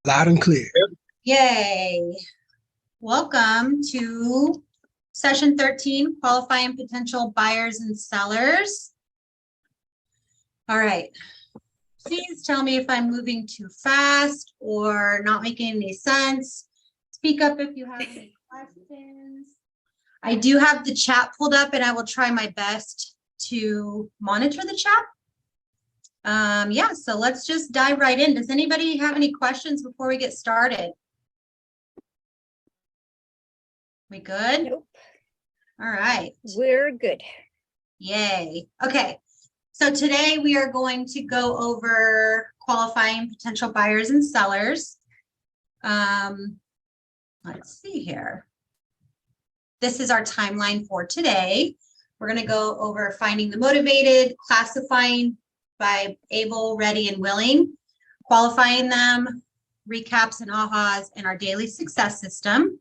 Loud and clear. Yay. Welcome to session 13, qualifying potential buyers and sellers. All right. Please tell me if I'm moving too fast or not making any sense. Speak up if you have any questions. I do have the chat pulled up and I will try my best to monitor the chat. Yeah, so let's just dive right in. Does anybody have any questions before we get started? We good? Nope. All right. We're good. Yay. Okay. So today we are going to go over qualifying potential buyers and sellers. Let's see here. This is our timeline for today. We're going to go over finding the motivated, classifying by able, ready, and willing, qualifying them, recaps and ahas, and our daily success system.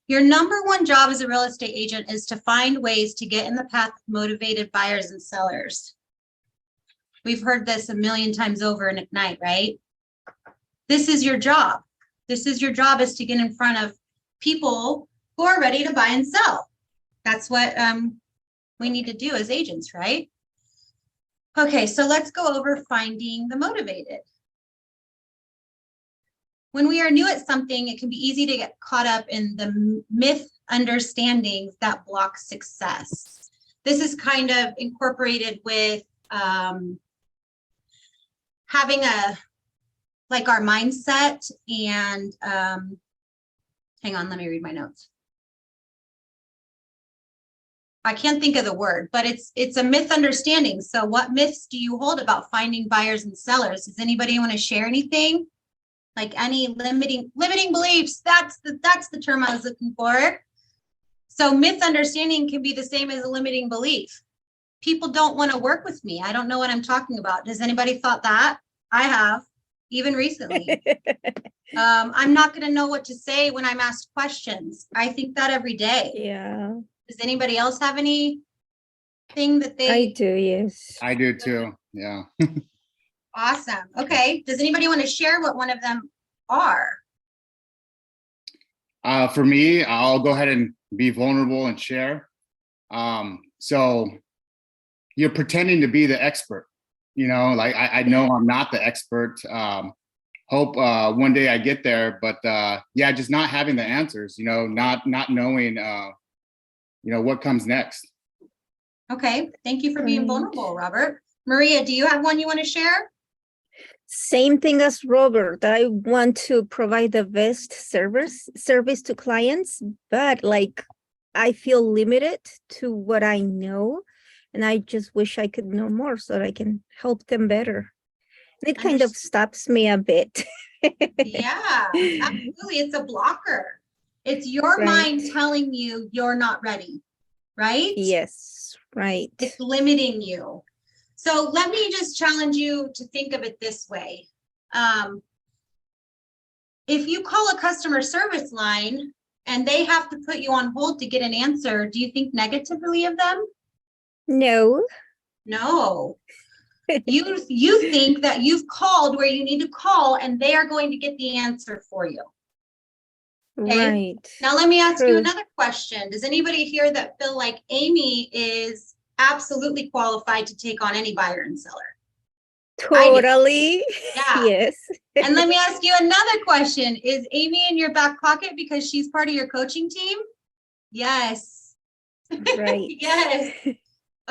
Your number one job as a real estate agent is to find ways to get in the path of motivated buyers and sellers. We've heard this a million times over in Ignite, right? This is your job. This is your job, is to get in front of people who are ready to buy and sell. That's what we need to do as agents, right? Okay, so let's go over finding the motivated. When we are new at something, it can be easy to get caught up in the myth understandings that block success. This is kind of incorporated with having our mindset and hang on, let me read my notes. I can't think of the word, but it's a myth understanding. So what myths do you hold about finding buyers and sellers? Does anybody want to share anything? Like any limiting beliefs? That's the term I was looking for. So myth understanding can be the same as a limiting belief. People don't want to work with me. I don't know what I'm talking about. Does anybody thought that? I have, even recently. I'm not going to know what to say when I'm asked questions. I think that every day. Yeah. Does anybody else have anything that they? I do, yes. I do too. Yeah. Awesome. Okay. Does anybody want to share what one of them are? For me, I'll go ahead and be vulnerable and share. So you're pretending to be the expert, like I know I'm not the expert. Hope one day I get there, but yeah, just not having the answers, not knowing, what comes next. Okay. Thank you for being vulnerable, Robert. Maria, do you have one you want to share? Same thing as Robert. I want to provide the best service to clients, but I feel limited to what I know, and I just wish I could know more so that I can help them better. It kind of stops me a bit. Yeah, absolutely. It's a blocker. It's your mind telling you you're not ready, right? Yes, right. It's limiting you. So let me just challenge you to think of it this way. If you call a customer service line and they have to put you on hold to get an answer, do you think negatively of them? No. No. You think that you've called where you need to call and they are going to get the answer for you. Okay? Right. Now let me ask you another question. Does anybody here that feel like Amy is absolutely qualified to take on any buyer and seller? Totally. Yeah. Yes. And let me ask you another question. Is Amy in your back pocket because she's part of your coaching team? Yes. Right. Yes.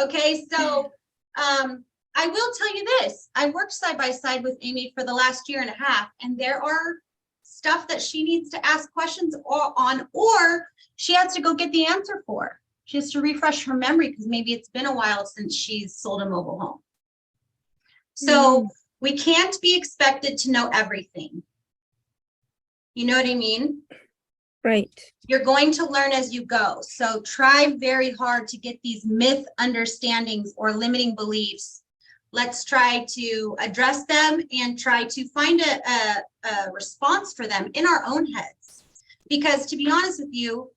Okay. So, I will tell you this. I worked side by side with Amy for the last year and a half, and there are stuff that she needs to ask questions on, or she has to go get the answer for. She has to refresh her memory because maybe it's been a while since she's sold a mobile home. So we can't be expected to know everything. You know what I mean? Right. You're going to learn as you go. So try very hard to get these myth understandings or limiting beliefs. Let's try to address them and try to find a response for them in our own heads. Because to be honest with you,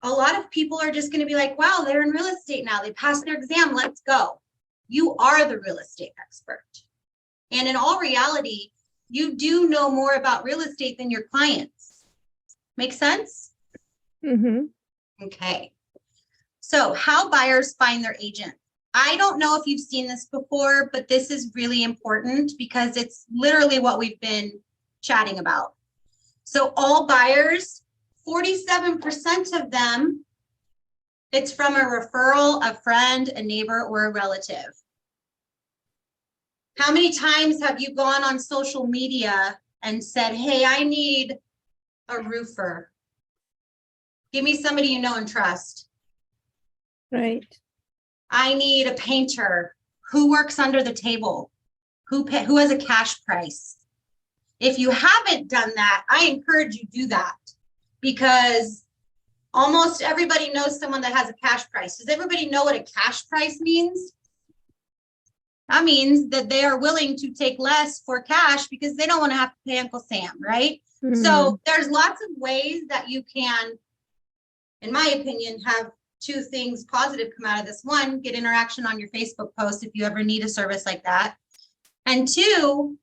a lot of people are just going to be like, wow, they're in real estate now. They passed their exam. Let's go. You are the real estate expert. And in all reality, You do know more about real estate than your clients. Make sense? Mm-hmm. Okay. So how buyers find their agent. I don't know if you've seen this before, but this is really important because it's literally what we've been chatting about. So all buyers, 47% of them, it's from a referral, a friend, a neighbor, or a relative. How many times have you gone on social media and said, hey, I need a roofer? Give me somebody you know and trust. Right. I need a painter. Who works under the table? Who has a cash price? If you haven't done that, I encourage you do that because almost everybody knows someone that has a cash price. Does everybody know what a cash price means? That means that they are willing to take less for cash because they don't want to have to pay Uncle Sam, right? Mm. So there's lots of ways that you can, in my opinion, have two things positive come out of this. One, get interaction on your Facebook post if you ever need a service like that. And two,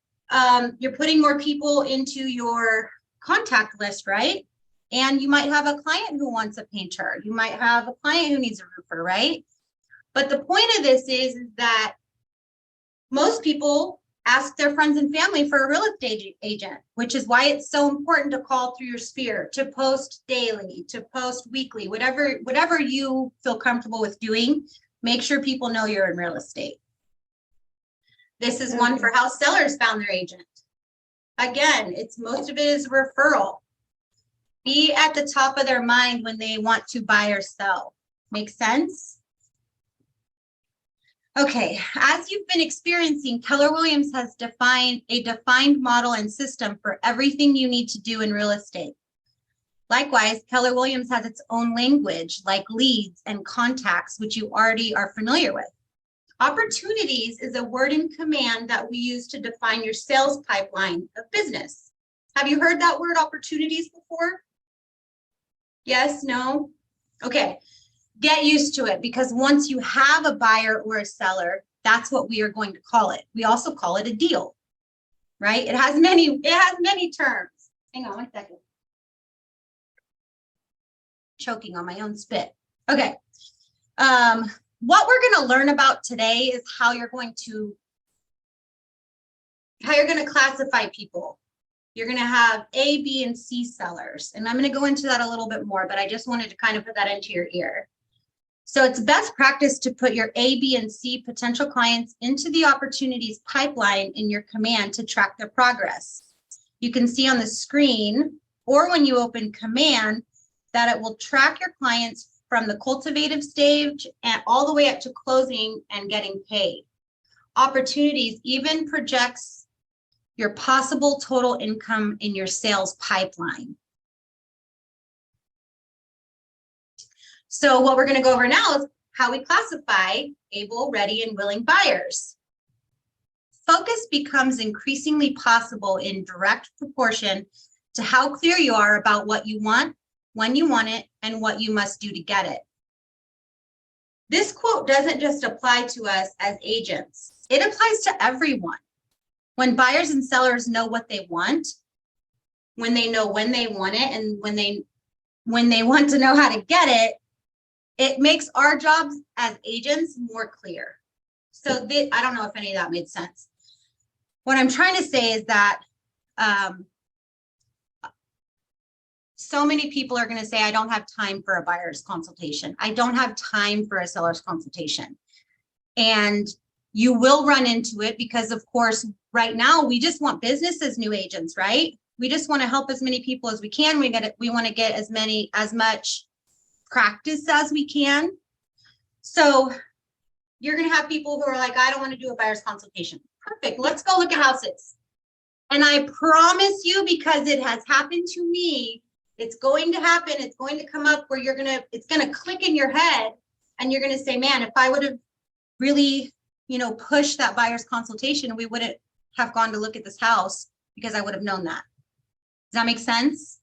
you're putting more people into your contact list, right? And you might have a client who wants a painter. You might have a client who needs a roofer, right? But the point of this is that most people ask their friends and family for a real estate agent, which is why it's so important to call through your sphere, to post daily, to post weekly, whatever you feel comfortable with doing. Make sure people know you're in real estate. This is one for how sellers found their agent. Again, most of it is referral. Be at the top of their mind when they want to buy or sell. Make sense? Okay, as you've been experiencing, Keller Williams has defined a defined model and system for everything you need to do in real estate. Likewise, Keller Williams has its own language like leads and contacts, which you already are familiar with. Opportunities is a word in command that we use to define your sales pipeline of business. Have you heard that word opportunities before? Yes, no? Okay. Get used to it because once you have a buyer or a seller, that's what we are going to call it. We also call it a deal, right? It has many terms. Hang on one second. Choking on my own spit. Okay. What we're going to learn about today is how you're going to classify people. You're going to have A, B, and C sellers. And I'm going to go into that a little bit more, but I just wanted to kind of put that into your ear. So it's best practice to put your A, B, and C potential clients into the opportunities pipeline in your command to track their progress. You can see on the screen, or when you open command, that it will track your clients from the cultivative stage and all the way up to closing and getting paid. Opportunities even projects your possible total income in your sales pipeline. So what we're going to go over now is how we classify able, ready, and willing buyers. Focus becomes increasingly possible in direct proportion to how clear you are about what you want, when you want it, and what you must do to get it. This quote doesn't just apply to us as agents. It applies to everyone. When buyers and sellers know what they want, when they know when they want it, and when they want to know how to get it, it makes our jobs as agents more clear. So I don't know if any of that made sense. What I'm trying to say is that so many people are going to say, I don't have time for a buyer's consultation. I don't have time for a seller's consultation. And you will run into it because, of course, right now we just want business as new agents, right? We just want to help as many people as we can. We want to get as much practice as we can. So you're going to have people who are like, I don't want to do a buyer's consultation. Perfect. Let's go look at houses. And I promise you, because it has happened to me, it's going to happen. It's going to come up where it's going to click in your head and you're going to say, man, if I would have really, pushed that buyer's consultation, we wouldn't have gone to look at this house because I would have known that. Does that make sense?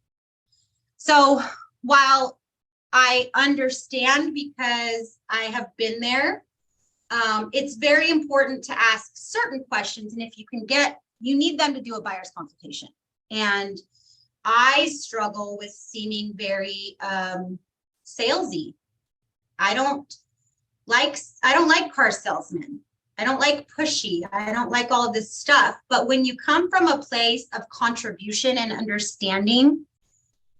So while I understand because I have been there, it's very important to ask certain questions. And if you can get you need them to do a buyer's consultation. And I struggle with seeming very salesy. I don't like car salesmen. I don't like pushy. I don't like all of this stuff. But when you come from a place of contribution and understanding,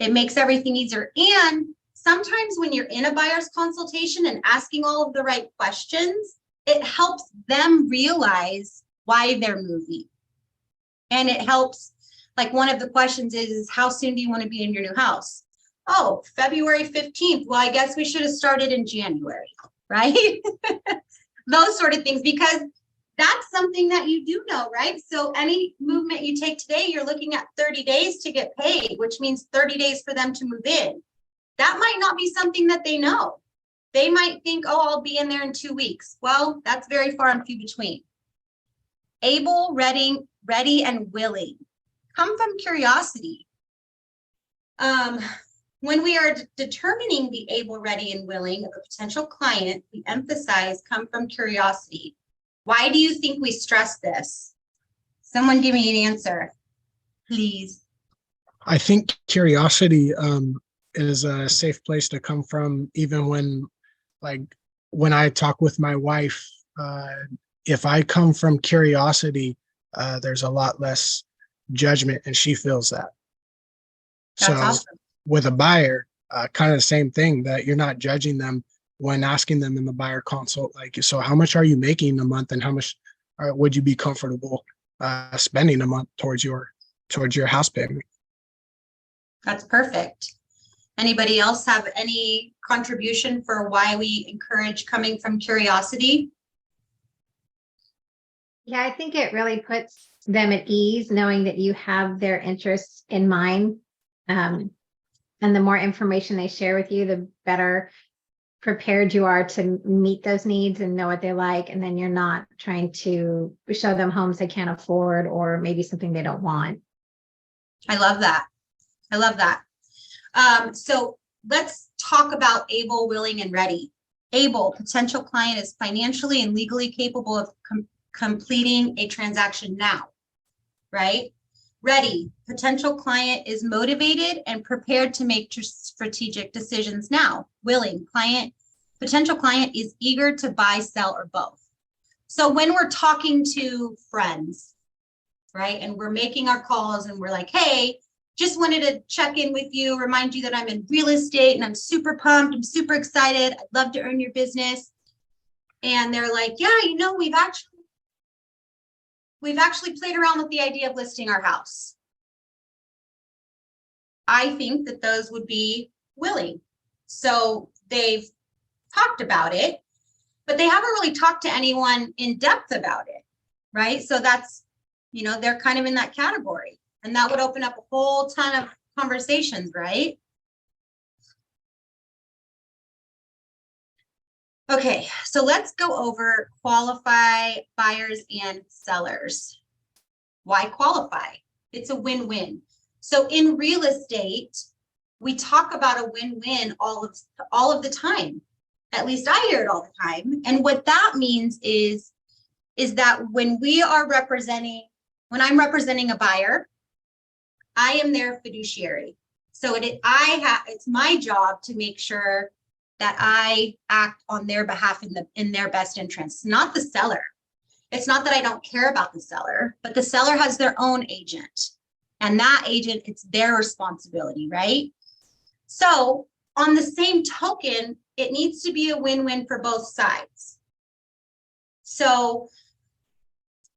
it makes everything easier. And sometimes when you're in a buyer's consultation and asking all of the right questions, it helps them realize why they're moving. And it helps, like one of the questions is how soon do you want to be in your new house? Oh, February 15th. Well, I guess we should have started in January, right? Those sort of things, because that's something that you do know, right? So any movement you take today, you're looking at 30 days to get paid, which means 30 days for them to move in. That might not be something that they know. They might think, oh, I'll be in there in 2 weeks. Well, that's very far and few between. Able, ready, and willing come from curiosity. When we are determining the able, ready, and willing of a potential client, we emphasize come from curiosity. Why do you think we stress this? Someone give me an answer, please. I think curiosity is a safe place to come from, even when I talk with my wife. If I come from curiosity, there's a lot less judgment, and she feels that. That's So awesome. with a buyer, kind of the same thing, that you're not judging them when asking them in the buyer consult, like, so how much are you making a month, and how much would you be comfortable spending a month towards your house payment? That's perfect. Anybody else have any contribution for why we encourage coming from curiosity? Yeah, I think it really puts them at ease knowing that you have their interests in mind. And the more information they share with you, the better prepared you are to meet those needs and know what they like. And then you're not trying to show them homes they can't afford or maybe something they don't want. I love that. I love that. So let's talk about able, willing, and ready. Able, potential client is financially and legally capable of completing a transaction now, right? Ready, potential client is motivated and prepared to make strategic decisions now. Willing, potential client is eager to buy, sell, or both. So when we're talking to friends, right, and we're making our calls and we're like, hey, just wanted to check in with you, remind you that I'm in real estate and I'm super pumped, I'm super excited, I'd love to earn your business. And they're like, yeah, we've actually played around with the idea of listing our house. I think that those would be willing. So they've talked about it, but they haven't really talked to anyone in depth about it, right? So that's, they're kind of in that category. And that would open up a whole ton of conversations, right? Okay, so let's go over qualify buyers and sellers. Why qualify? It's a win-win. So in real estate, we talk about a win-win all of the time. At least I hear it all the time. And what that means is that when I'm representing a buyer, I am their fiduciary. So it's my job to make sure that I act on their behalf in their best interests, not the seller. It's not that I don't care about the seller, but the seller has their own agent. And that agent, it's their responsibility, right? So on the same token, it needs to be a win-win for both sides. So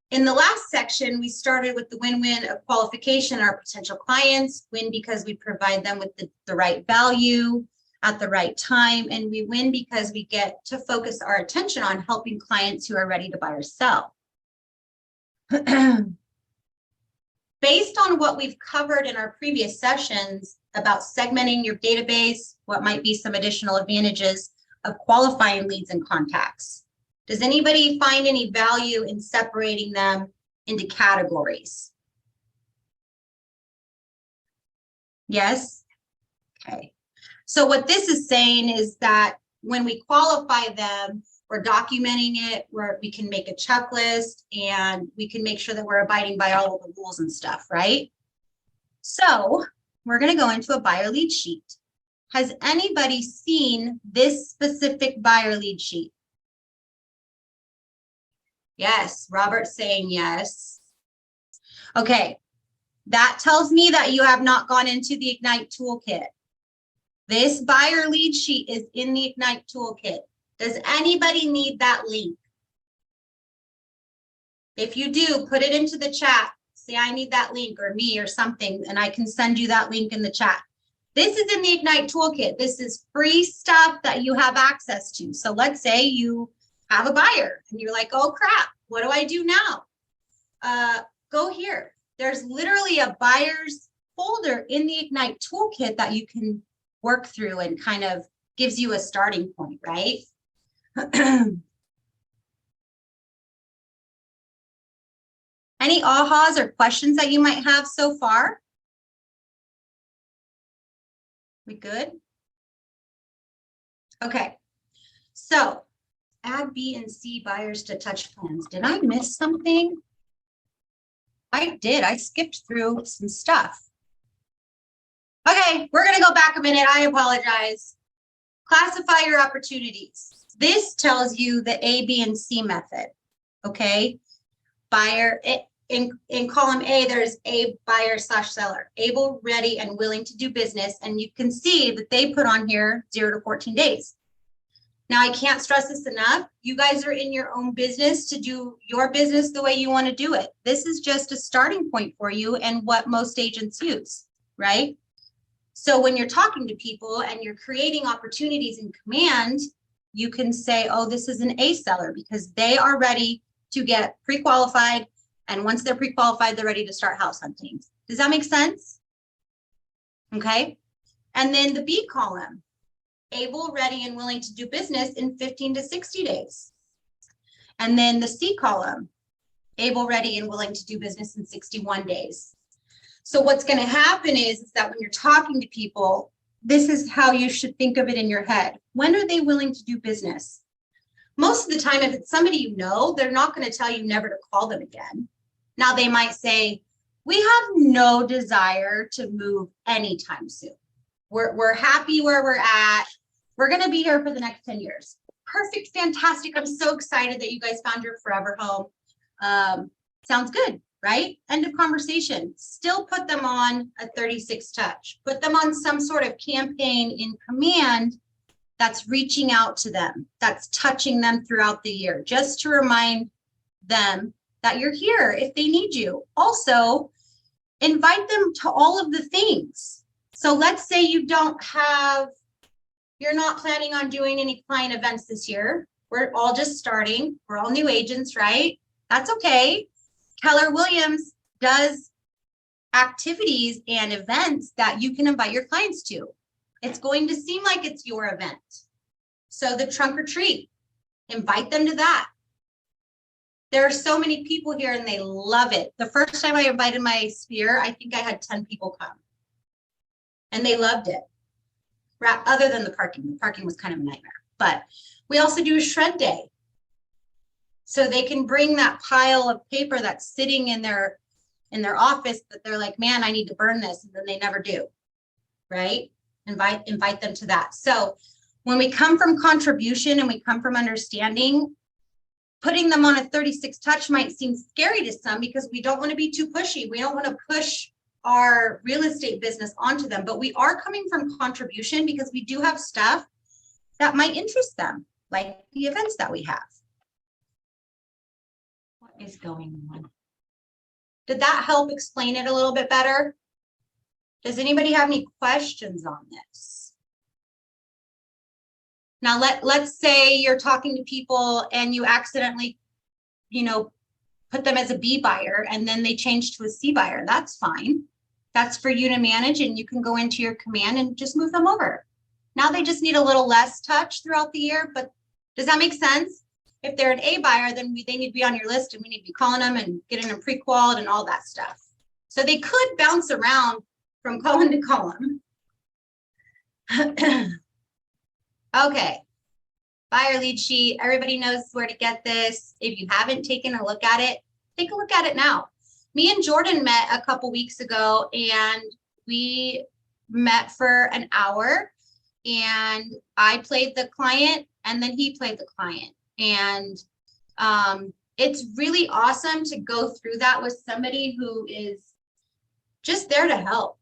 in the last section, we started with the win-win of qualification. Our potential clients win because we provide them with the right value at the right time. And we win because we get to focus our attention on helping clients who are ready to buy or sell. Based on what we've covered in our previous sessions about segmenting your database, what might be some additional advantages of qualifying leads and contacts? Does anybody find any value in separating them into categories? Yes? Okay. So what this is saying is that when we qualify them, we're documenting it, where we can make a checklist and we can make sure that we're abiding by all of the rules and stuff, right? So we're going to go into a buyer lead sheet. Has anybody seen this specific buyer lead sheet? Yes, Robert's saying yes. Okay, that tells me that you have not gone into the Ignite toolkit. This buyer lead sheet is in the Ignite toolkit. Does anybody need that link? If you do, put it into the chat. Say, I need that link, or me, or something, and I can send you that link in the chat. This is in the Ignite toolkit. This is free stuff that you have access to. So let's say you have a buyer and you're like, oh crap, what do I do now? Go here. There's literally a buyer's folder in the Ignite toolkit that you can work through and kind of gives you a starting point, right? Any ahas or questions that you might have so far? We good? Okay, so add B and C buyers to touch plans. Did I miss something? I did. I skipped through some stuff. Okay, we're going to go back a minute. I apologize. Classify your opportunities. This tells you the A, B, and C method. Okay, buyer in column A, there's a buyer / seller, able, ready, and willing to do business. And you can see that they put on here 0 to 14 days. Now, I can't stress this enough. You guys are in your own business to do your business the way you want to do it. This is just a starting point for you and what most agents use, right? So when you're talking to people and you're creating opportunities in command, you can say, oh, this is an A seller because they are ready to get pre-qualified. And once they're pre-qualified, they're ready to start house hunting. Does that make sense? Okay. And then the B column, able, ready, and willing to do business in 15 to 60 days. And then the C column, able, ready, and willing to do business in 61 days. So what's going to happen is that when you're talking to people, this is how you should think of it in your head. When are they willing to do business? Most of the time, if it's somebody you know, they're not going to tell you never to call them again. Now, they might say, we have no desire to move anytime soon. We're happy where we're at. We're going to be here for the next 10 years. Perfect. Fantastic. I'm so excited that you guys found your forever home. Sounds good, right? End of conversation. Still put them on a 36 touch. Put them on some sort of campaign in command that's reaching out to them, that's touching them throughout the year, just to remind them that you're here if they need you. Also, invite them to all of the things. So let's say you're not planning on doing any client events this year. We're all just starting. We're all new agents, right? That's okay. Keller Williams does activities and events that you can invite your clients to. It's going to seem like it's your event. So the trunk or treat, invite them to that. There are so many people here and they love it. The first time I invited my sphere, I think I had 10 people come and they loved it. Other than the parking was kind of a nightmare, but we also do a shred day. So they can bring that pile of paper that's sitting in their office that they're like, man, I need to burn this. And then they never do, right? Invite them to that. So when we come from contribution and we come from understanding, putting them on a 36 touch might seem scary to some because we don't want to be too pushy. We don't want to push our real estate business onto them, but we are coming from contribution because we do have stuff that might interest them, like the events that we have. What is going on? Did that help explain it a little bit better? Does anybody have any questions on this? Now, let's say you're talking to people and you accidentally, put them as a B buyer and then they change to a C buyer. That's fine. That's for you to manage and you can go into your command and just move them over. Now they just need a little less touch throughout the year, but does that make sense? If they're an A buyer, then they need to be on your list and we need to be calling them and getting them pre-qualified and all that stuff. So they could bounce around from column to column. Okay. buyer lead sheet. Everybody knows where to get this. If you haven't taken a look at it, take a look at it now. Me and Jordan met a couple weeks ago, and we met for an hour, and I played the client and then he played the client. And it's really awesome to go through that with somebody who is just there to help.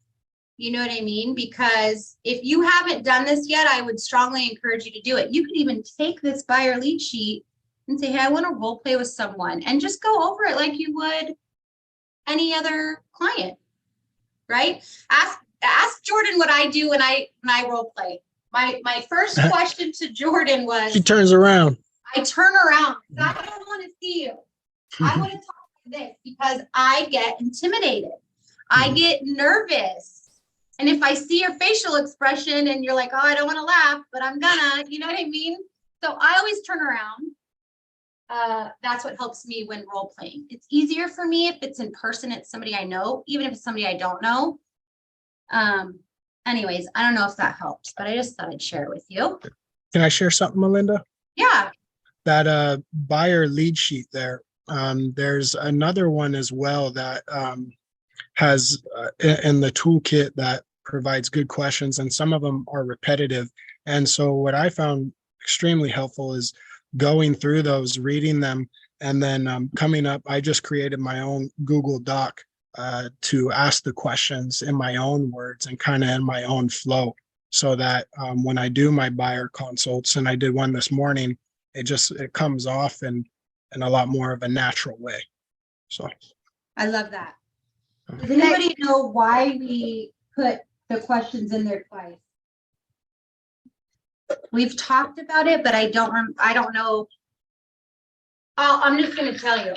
You know what I mean? Because if you haven't done this yet, I would strongly encourage you to do it. You could even take this buyer lead sheet and say, hey, I want to role play with someone, and just go over it like you would any other client, right? Ask Jordan what I do when I role play. My first question to Jordan was, She turns around. I turn around. I don't want to see you. I want to talk like this because I get intimidated. I get nervous. And if I see your facial expression and you're like, oh, I don't want to laugh, but I'm gonna, you know what I mean? So I always turn around. That's what helps me when role playing. It's easier for me if it's in person, it's somebody I know, even if it's somebody I don't know. Anyways, I don't know if that helps, but I just thought I'd share it with you. Can I share something, Melinda? Yeah. That buyer lead sheet there. There's another one as well that has in the toolkit that provides good questions, and some of them are repetitive. And so what I found extremely helpful is going through those, reading them, and then coming up, I just created my own Google Doc to ask the questions in my own words and kind of in my own flow, so that when I do my buyer consults, and I did one this morning, it comes off in a lot more of a natural way. So I love that. Does anybody know why we put the questions in there twice? We've talked about it, but I don't know. I'm just going to tell you.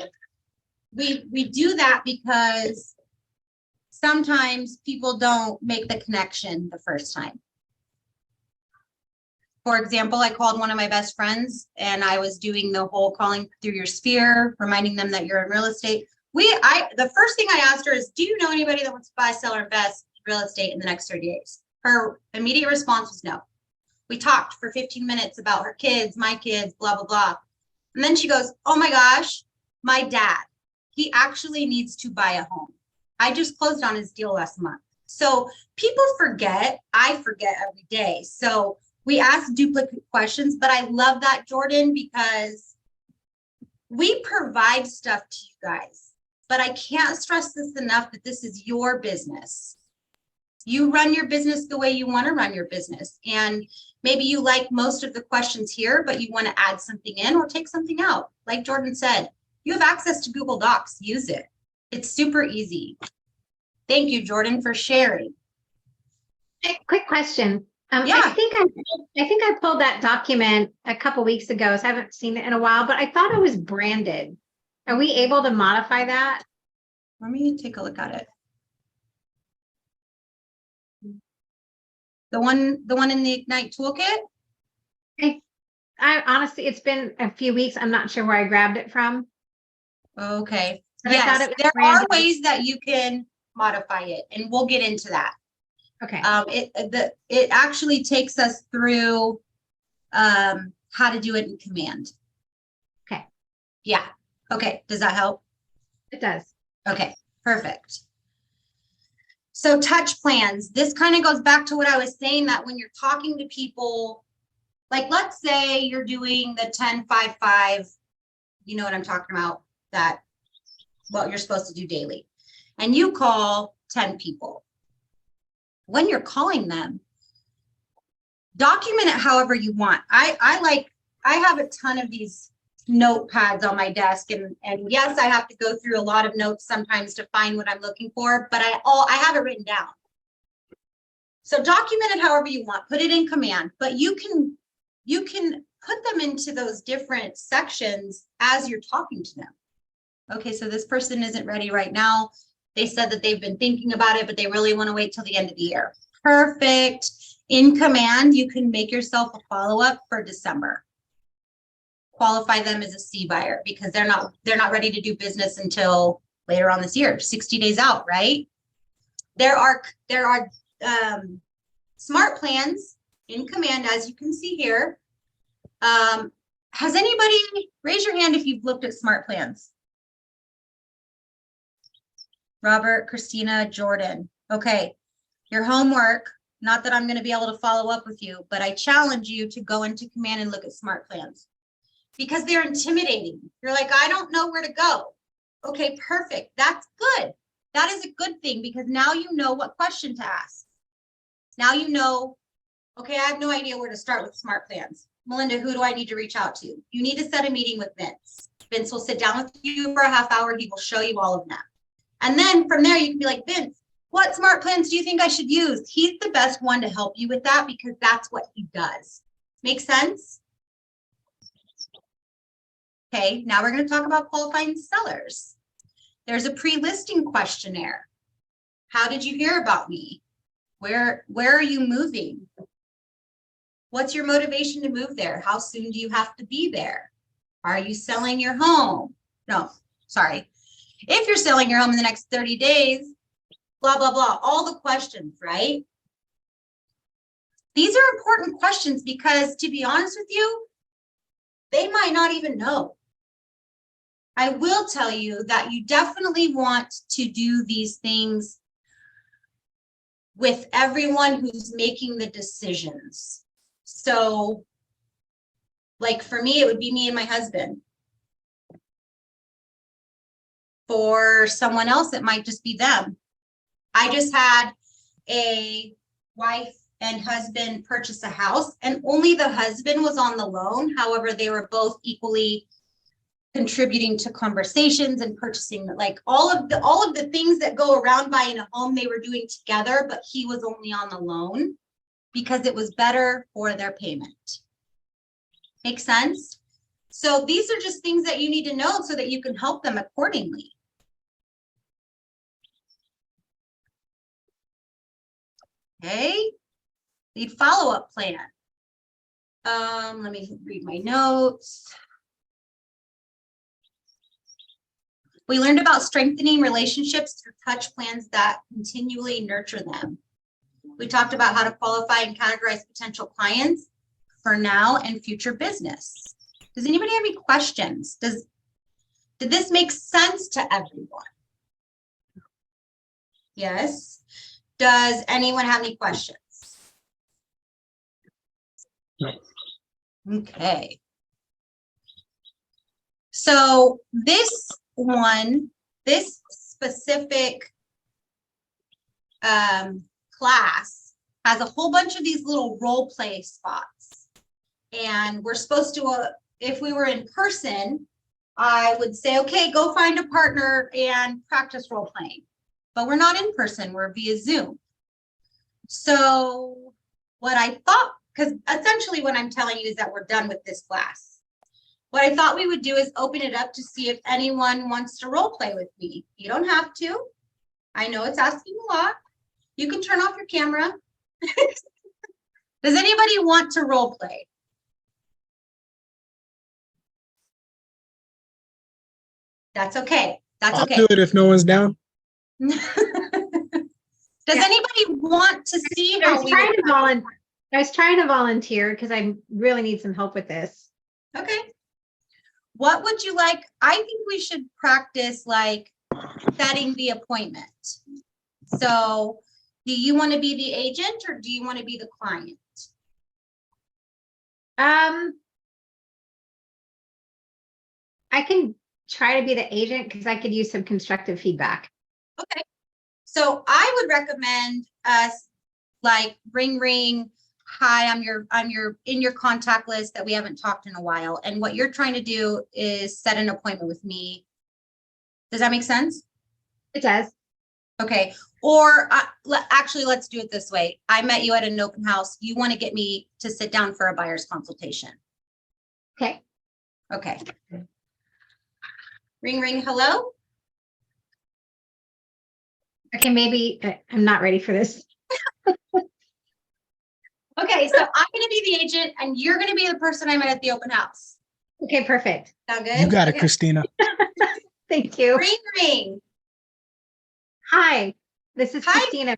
We do that because sometimes people don't make the connection the first time. For example, I called one of my best friends, and I was doing the whole calling through your sphere, reminding them that you're in real estate. The first thing I asked her is, do you know anybody that wants to buy, sell, or invest real estate in the next 30 days? Her immediate response was no. We talked for 15 minutes about her kids, my kids, blah, blah, blah. And then she goes, oh my gosh, my dad, he actually needs to buy a home. I just closed on his deal last month. So people forget, I forget every day. So we ask duplicate questions, but I love that, Jordan, because we provide stuff to you guys. But I can't stress this enough, that this is your business. You run your business the way you want to run your business. And maybe you like most of the questions here, but you want to add something in or take something out. Like Jordan said, you have access to Google Docs, use it. It's super easy. Thank you, Jordan, for sharing. Quick question. Yeah. I think I pulled that document a couple weeks ago, so I haven't seen it in a while, but I thought it was branded. Are we able to modify that? Let me take a look at it. The one in the Ignite toolkit? I honestly, it's been a few weeks. I'm not sure where I grabbed it from. Okay. But I thought Yes, it was there branded. are ways that you can modify it, and we'll get into that. Okay. It actually takes us through how to do it in command. Okay. Yeah. Okay. Does that help? It does. Okay. Perfect. So touch plans. This kind of goes back to what I was saying, that when you're talking to people, like let's say you're doing the 10-5-5, you know what I'm talking about, that what you're supposed to do daily, and you call 10 people. When you're calling them, document it however you want. I have a ton of these notepads on my desk, and yes, I have to go through a lot of notes sometimes to find what I'm looking for, but I have it written down. So document it however you want, put it in command, but you can put them into those different sections as you're talking to them. Okay, so this person isn't ready right now. They said that they've been thinking about it, but they really want to wait till the end of the year. Perfect. In command, you can make yourself a follow-up for December. Qualify them as a C buyer because they're not ready to do business until later on this year, 60 days out, right? There are smart plans in command, as you can see here. Has anybody, raise your hand if you've looked at smart plans? Robert, Christina, Jordan. Okay, your homework, not that I'm going to be able to follow up with you, but I challenge you to go into command and look at smart plans because they're intimidating. You're like, I don't know where to go. Okay, perfect. That's good. That is a good thing because now you know what question to ask. Now you know, okay, I have no idea where to start with smart plans. Melinda, who do I need to reach out to? You need to set a meeting with Vince. Vince will sit down with you for a half hour. He will show you all of them. And then from there, you can be like, Vince, what smart plans do you think I should use? He's the best one to help you with that because that's what he does. Make sense? Okay, now we're going to talk about qualifying sellers. There's a pre-listing questionnaire. How did you hear about me? Where are you moving? What's your motivation to move there? How soon do you have to be there? Are you selling your home? No, sorry. If you're selling your home in the next 30 days, blah, blah, blah, all the questions, right? These are important questions because to be honest with you, they might not even know. I will tell you that you definitely want to do these things with everyone who's making the decisions. So, like for me, it would be me and my husband. For someone else, it might just be them. I just had a wife and husband purchase a house, and only the husband was on the loan. However, they were both equally contributing to conversations and purchasing, like all of the things that go around buying a home, they were doing together, but he was only on the loan because it was better for their payment. Make sense? So these are just things that you need to know so that you can help them accordingly. Okay, lead follow-up plan. Let me read my notes. We learned about strengthening relationships through touch plans that continually nurture them. We talked about how to qualify and categorize potential clients for now and future business. Does anybody have any questions? Did this make sense to everyone? Yes. Does anyone have any questions? No. Okay. So this specific class has a whole bunch of these little role play spots. And we're supposed to, if we were in person, I would say, okay, go find a partner and practice role playing. But we're not in person, we're via Zoom. So what I thought, because essentially what I'm telling you is that we're done with this class. What I thought we would do is open it up to see if anyone wants to role play with me. You don't have to. I know it's asking a lot. You can turn off your camera. Does anybody want to role play? That's okay. That's I'll okay. do it if no one's down. Does anybody want to see I how was we trying would- to I was trying to volunteer because I really need some help with this. Okay. What would you like? I think we should practice like setting the appointment. So do you want to be the agent or do you want to be the client? I can try to be the agent because I could use some constructive feedback. Okay. So I would recommend us like ring ring. Hi, I'm in your contact list that we haven't talked in a while. And what you're trying to do is set an appointment with me. Does that make sense? It does. Okay. Or actually, let's do it this way. I met you at an open house. You want to get me to sit down for a buyer's consultation. Okay. Okay. Ring, ring. Hello. Okay, maybe I'm not ready for this. Okay. So I'm going to be the agent and you're going to be the person I met at the open house. Okay, perfect. Sound good? You got it, Okay. Christina. Thank you. Ring, ring. Hi, this is Hi. Christina.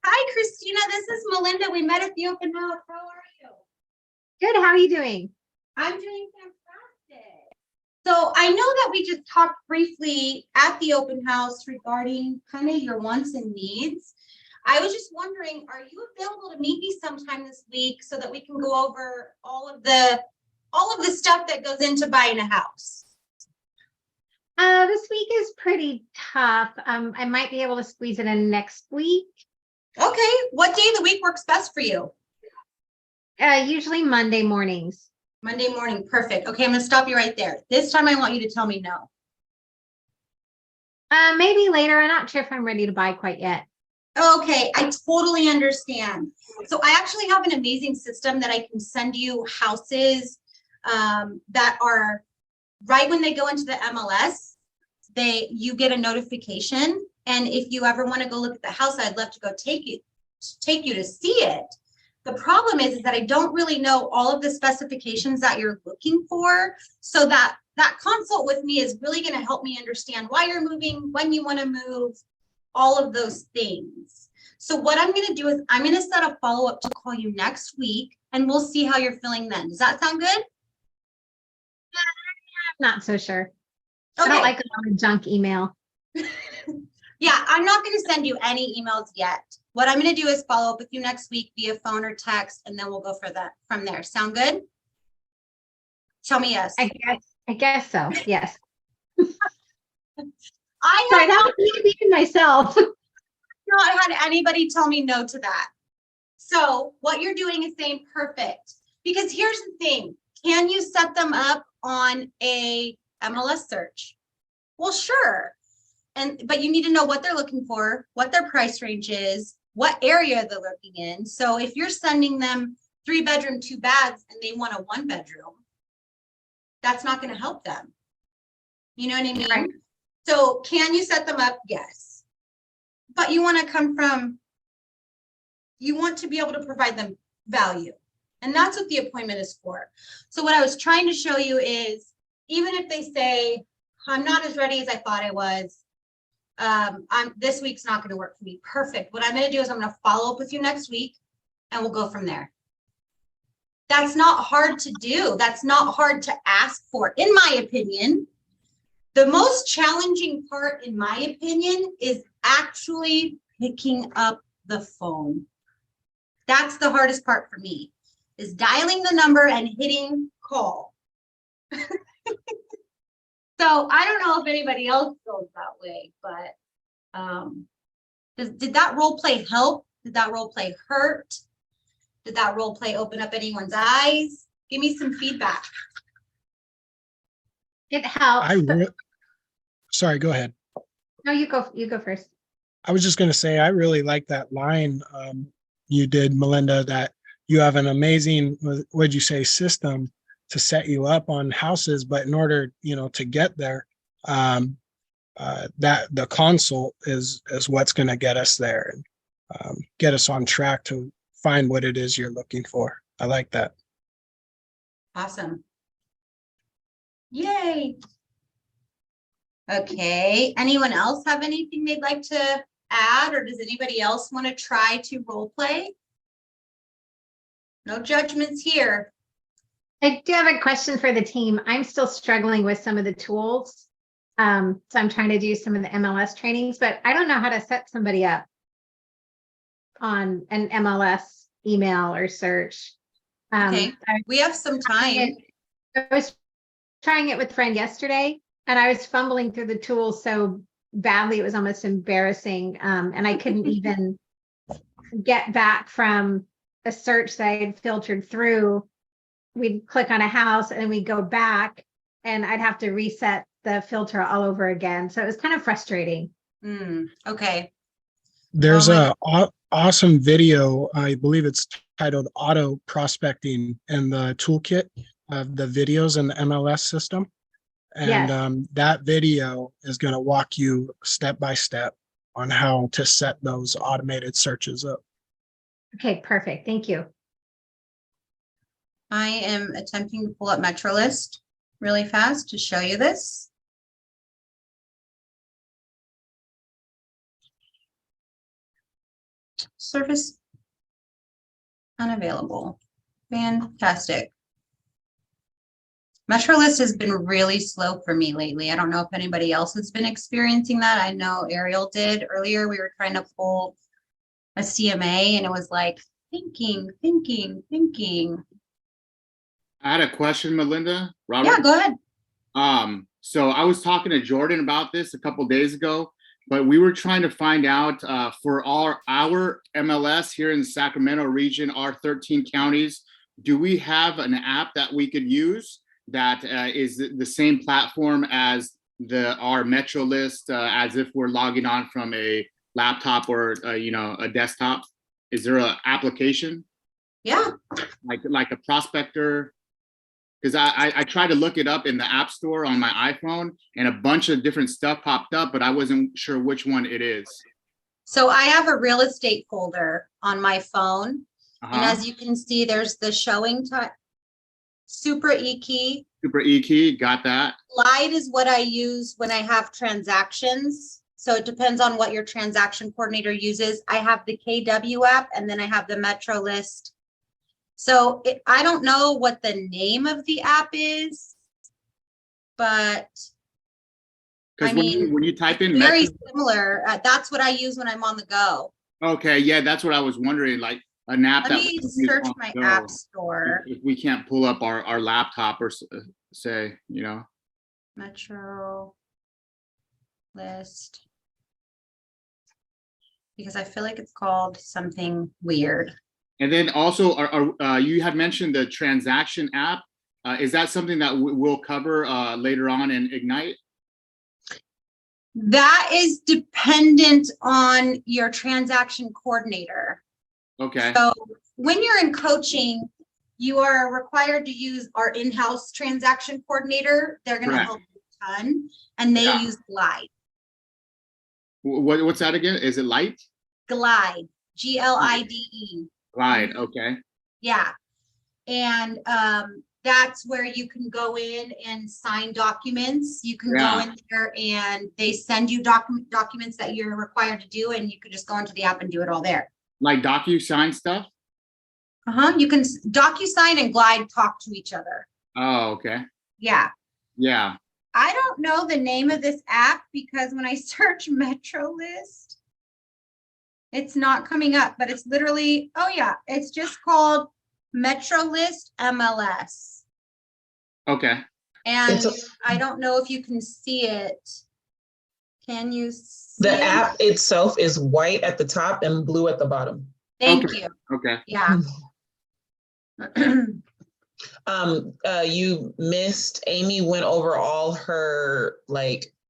Hi, Christina. This is Melinda. We met at the open house. How are you? Good. How are you doing? I'm doing fantastic. So I know that we just talked briefly at the open house regarding kind of your wants and needs. I was just wondering, are you available to meet me sometime this week so that we can go over all of the stuff that goes into buying a house? This week is pretty tough. I might be able to squeeze it in next week. Okay, what day of the week works best for you? Usually Monday mornings. Monday morning, perfect. Okay, I'm gonna stop you right there. This time I want you to tell me no. Maybe later. I'm not sure if I'm ready to buy quite yet. Okay, I totally understand. So I actually have an amazing system that I can send you houses that are right when they go into the MLS, you get a notification. And if you ever want to go look at the house, I'd love to go take you to see it. The problem is that I don't really know all of the specifications that you're looking for. So that consult with me is really going to help me understand why you're moving, when you want to move, all of those things. So what I'm going to do is I'm going to set a follow-up to call you next week and we'll see how you're feeling then. Does that sound good? I'm not so sure. Okay. I don't like a lot of junk email. Yeah, I'm not going to send you any emails yet. What I'm going to do is follow up with you next week via phone or text, and then we'll go for that from there. Sound good? Tell me yes. I guess so. Yes. I Sorry, have that was me being myself. not had anybody tell me no to that. So what you're doing is saying perfect. Because here's the thing. Can you set them up on a MLS search? Well, sure. But you need to know what they're looking for, what their price range is, what area they're looking in. So if you're sending them 3-bedroom, 2 baths, and they want a 1-bedroom, that's not going to help them. You know what I mean? Right. So can you set them up? Yes. But you want to be able to provide them value. And that's what the appointment is for. So what I was trying to show you is, even if they say, I'm not as ready as I thought I was, this week's not going to work for me. Perfect. What I'm going to do is I'm going to follow up with you next week and we'll go from there. That's not hard to do. That's not hard to ask for, in my opinion. The most challenging part, in my opinion, is actually picking up the phone. That's the hardest part for me, is dialing the number and hitting call. So I don't know if anybody else feels that way, but did that role play help? Did that role play hurt? Did that role play open up anyone's eyes? Give me some feedback. It helps. Sorry, go ahead. No, you go first. I was just going to say, I really like that line you did, Melinda, that you have an amazing, what'd you say, system to set you up on houses. But in order, to get there, that the consult is what's going to get us there and get us on track to find what it is you're looking for. I like that. Awesome. Yay. Okay. Anyone else have anything they'd like to add, or does anybody else want to try to role play? No judgments here. I do have a question for the team. I'm still struggling with some of the tools. So I'm trying to do some of the MLS trainings, but I don't know how to set somebody up on an MLS email or search. Okay. We have some time. I was trying it with a friend yesterday, and I was fumbling through the tools so badly, it was almost embarrassing. And I couldn't even get back from a search that I had filtered through. We'd click on a house and we'd go back and I'd have to reset the filter all over again. So it was kind of frustrating. Okay. There's awesome video. I believe it's titled Auto Prospecting in the toolkit of the videos in the MLS system. And Yes. That video is going to walk you step by step on how to set those automated searches up. Okay, perfect. Thank you. I am attempting to pull up MetroList really fast to show you this. Service unavailable. Fantastic. MetroList has been really slow for me lately. I don't know if anybody else has been experiencing that. I know Ariel did earlier. We were trying to pull a CMA and it was like thinking. I had a question, Melinda. Robert. Yeah, go ahead. So I was talking to Jordan about this a couple days ago, but we were trying to find out for our MLS here in the Sacramento region, our 13 counties, do we have an app that we could use that is the same platform as our Metro list, as if we're logging on from a laptop or a desktop? Is there an application? Yeah. Like a prospector? Because I tried to look it up in the App Store on my iPhone and a bunch of different stuff popped up, but I wasn't sure which one it is. So I have a real estate folder on my phone. And Uh-huh. as you can see, there's the showing time, Super E-Key. Super E-Key, got that. Glide is what I use when I have transactions. So it depends on what your transaction coordinator uses. I have the KW app and then I have the Metro list. So I don't know what the name of the app is, but I Because mean, when you type in very Metro, similar. That's what I use when I'm on the go. okay, yeah, that's what I was wondering, like an app Let that me we can use search on my the go. app store. If we can't pull up our laptop or say, Metro list. Because I feel like it's called something weird. And then also, you had mentioned the transaction app. Is that something that we'll cover later on in Ignite? That is dependent on your transaction coordinator. Okay. So when you're in coaching, you are required to use our in-house transaction coordinator. They're going to Correct. help you a ton, and they Yeah. use Glide. What's that again? Is it Light? Glide, Glide. Glide. Okay. Yeah. And that's where you can go in and sign documents. You can go in there and they send you documents that you're required to do, and you can just go into the app and do it all there. Like DocuSign stuff? You can DocuSign and Glide talk to each other. Oh, okay. Yeah. Yeah. I don't know the name of this app because when I search Metro List, it's not coming up, but it's literally, oh yeah, it's just called Metro List MLS. Okay. And I don't know if you can see it. Can you see The it? app itself is white at the top and blue at the bottom. Thank Okay. you. Okay. Yeah. You missed, Amy went over all her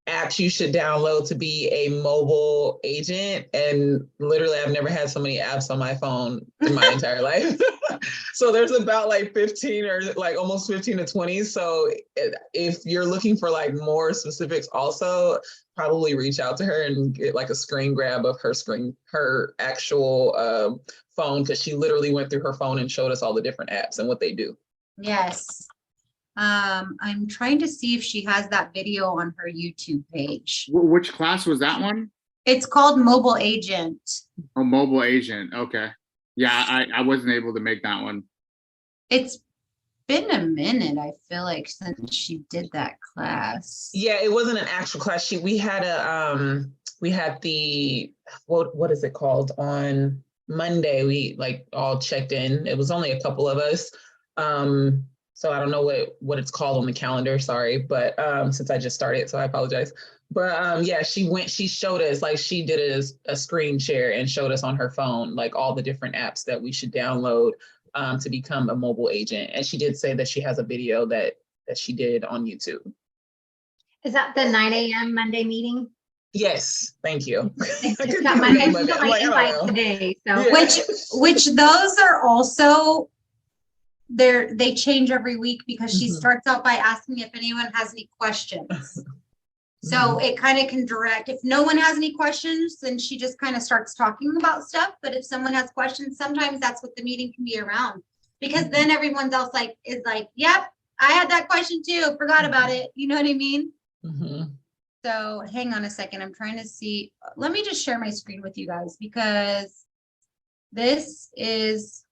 apps you should download to be a mobile agent, and literally I've never had so many apps on my phone in my entire life. So there's about 15 or almost 15 to 20. So if you're looking for more specifics, also probably reach out to her and get a screen grab of her actual phone, because she literally went through her phone and showed us all the different apps and what they do. Yes. I'm trying to see if she has that video on her YouTube page. Which class was that one? It's called Mobile Agent. Oh, mobile agent. Okay. Yeah, I wasn't able to make that one. It's been a minute, I feel like, since she did that class. Yeah, it wasn't an actual class. We had the what is it called on Monday? We all checked in. It was only a couple of us. So I don't know what it's called on the calendar, sorry, but since I just started, so I apologize. But yeah, she showed us, she did a screen share and showed us on her phone, all the different apps that we should download to become a mobile agent. And she did say that she has a video that she did on YouTube. Is that the 9 a.m. Monday meeting? Yes, thank you. I just got my invite today. So Yeah. Which those are also they change every week because she starts out by asking if anyone has any questions. So it kind of can direct, if no one has any questions, then she just kind of starts talking about stuff. But if someone has questions, sometimes that's what the meeting can be around, because then everyone else is like, yep, I had that question too, forgot about it. You know what I mean? So hang on a second. I'm trying to see. Let me just share my screen with you guys, because this is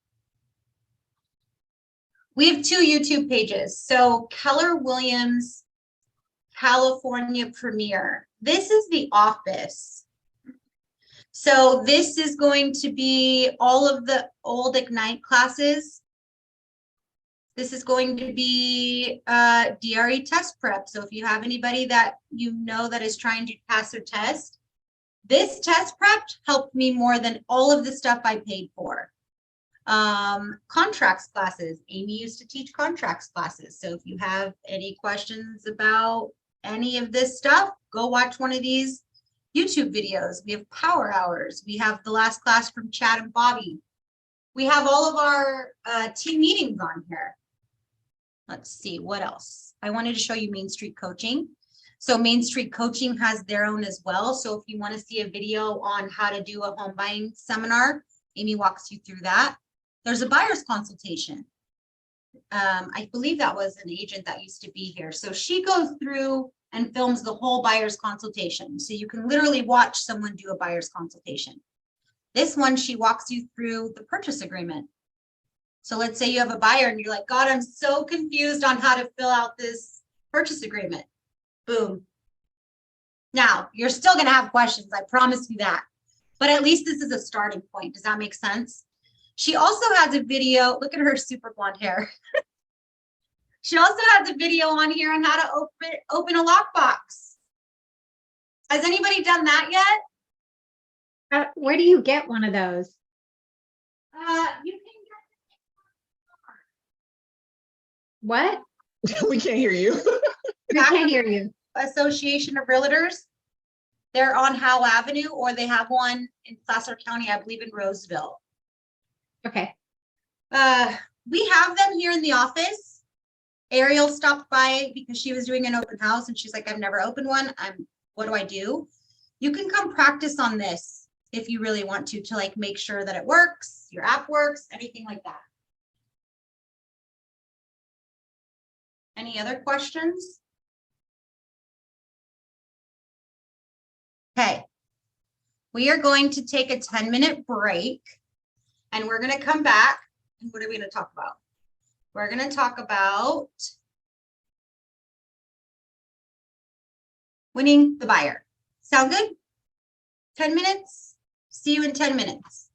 We have two YouTube pages. So Keller Williams California premiere. This is The Office. So this is going to be all of the old Ignite classes. This is going to be DRE test prep. So if you have anybody that you know that is trying to pass their test, this test prep helped me more than all of the stuff I paid for. Contracts classes. Amy used to teach contracts classes. So if you have any questions about any of this stuff, go watch one of these YouTube videos. We have power hours. We have the last class from Chad and Bobby. We have all of our team meetings on here. Let's see what else. I wanted to show you Main Street Coaching. So Main Street Coaching has their own as well. So if you want to see a video on how to do a home buying seminar, Amy walks you through that. There's a buyer's consultation. I believe that was an agent that used to be here. So she goes through and films the whole buyer's consultation. So you can literally watch someone do a buyer's consultation. This one, she walks you through the purchase agreement. So let's say you have a buyer and you're like, God, I'm so confused on how to fill out this purchase agreement. Boom. Now, you're still going to have questions. I promise you that. But at least this is a starting point. Does that make sense? She also has a video. Look at her super blonde hair. She also has a video on here on how to open a lockbox. Has anybody done that yet? Where do you get one of those? You can What? We can't hear you. We can't hear you. get Association of Realtors. They're on Howe Avenue, or they have one in Placer County, I believe in Roseville. Okay. We have them here in the office. Ariel stopped by because she was doing an open house and she's like, I've never opened one. What do I do? You can come practice on this if you really want to like make sure that it works, your app works, anything like that. Any other questions? Okay. We are going to take a 10-minute break and we're going to come back. And what are we going to talk about? We're going to talk about winning the buyer. Sound good? 10 minutes? See you in 10 minutes.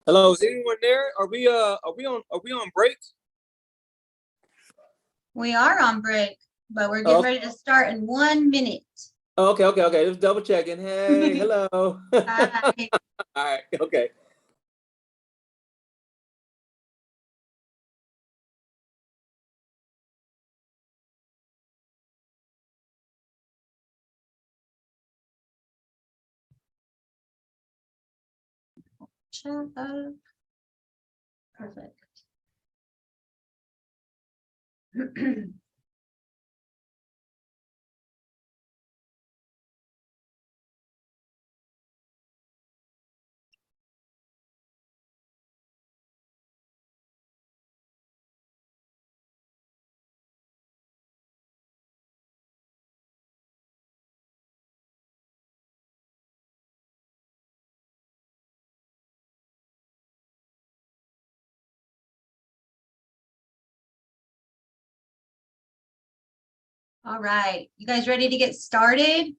Hello, is anyone there? Are we on break? We are on break, but we're Oh, getting ready to start in 1 minute. oh, okay. Just double checking. Hey, hello. All Bye. right, okay. Chat up. Perfect. All right, you guys ready to get started?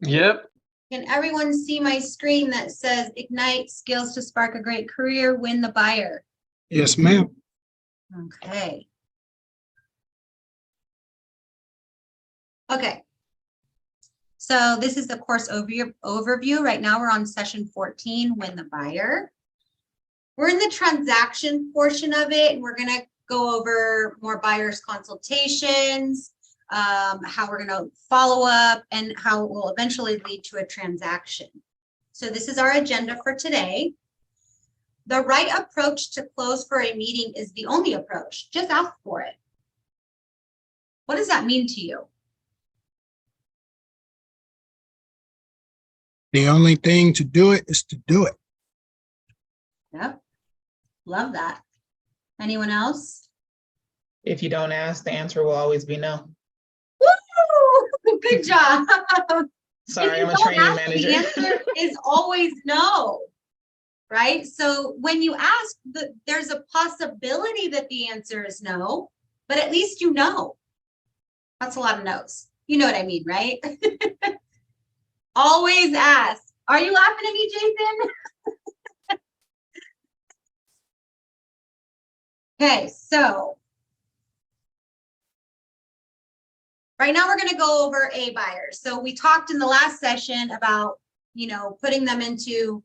Yep. Can everyone see my screen that says Ignite Skills to Spark a Great Career, Win the Buyer? Yes, ma'am. Okay. Okay. So this is the course overview. Right now we're on session 14, Win the Buyer. We're in the transaction portion of it, and we're going to go over more buyers consultations, how we're going to follow up, and how it will eventually lead to a transaction. So this is our agenda for today. The right approach to close for a meeting is the only approach. Just ask for it. What does that mean to you? The only thing to do it is to do it. Yep. Love that. Anyone else? If you don't ask, the answer will always be no. Woo! Good job. Sorry, If you I'm a don't training ask, manager. the answer is always no, right? So when you ask, there's a possibility that the answer is no, but at least you know. That's a lot of no's. You know what I mean, right? Always ask. Are you laughing at me, Jason? Okay, so right now we're going to go over A buyers. So we talked in the last session about, putting them into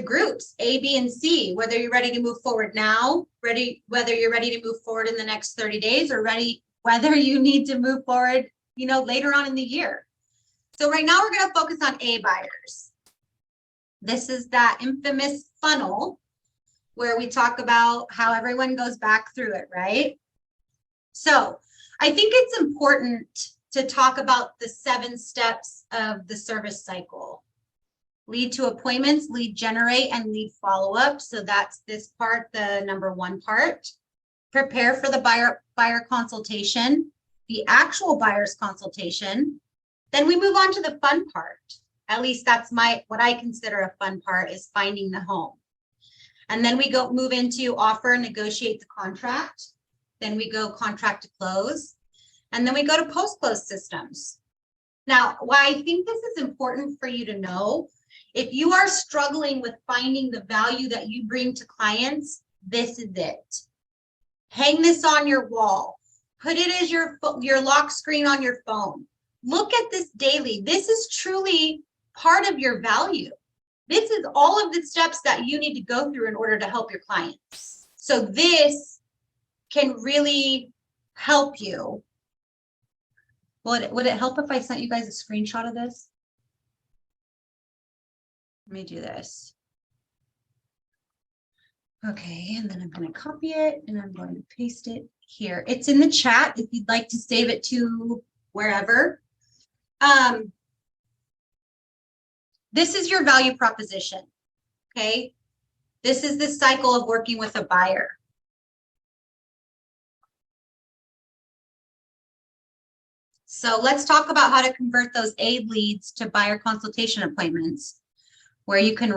groups, A, B, and C, whether you're ready to move forward now, whether you're ready to move forward in the next 30 days, or whether you need to move forward, later on in the year. So right now we're going to focus on A buyers. This is that infamous funnel where we talk about how everyone goes back through it, right? So I think it's important to talk about the 7 steps of the service cycle. Lead to appointments, lead generate, and lead follow-up. So that's this part, the number 1 part. Prepare for the buyer consultation, the actual buyer's consultation. Then we move on to the fun part. At least that's what I consider a fun part, is finding the home. And then we move into offer, negotiate the contract. Then we go contract to close. And then we go to post-close systems. Now, why I think this is important for you to know, if you are struggling with finding the value that you bring to clients, this is it. Hang this on your wall. Put it as your lock screen on your phone. Look at this daily. This is truly part of your value. This is all of the steps that you need to go through in order to help your clients. So this can really help you. Would it help if I sent you guys a screenshot of this? Let me do this. Okay, and then I'm going to copy it and I'm going to paste it here. It's in the chat if you'd like to save it to wherever. This is your value proposition, okay? This is the cycle of working with a buyer. So let's talk about how to convert those A leads to buyer consultation appointments, where you can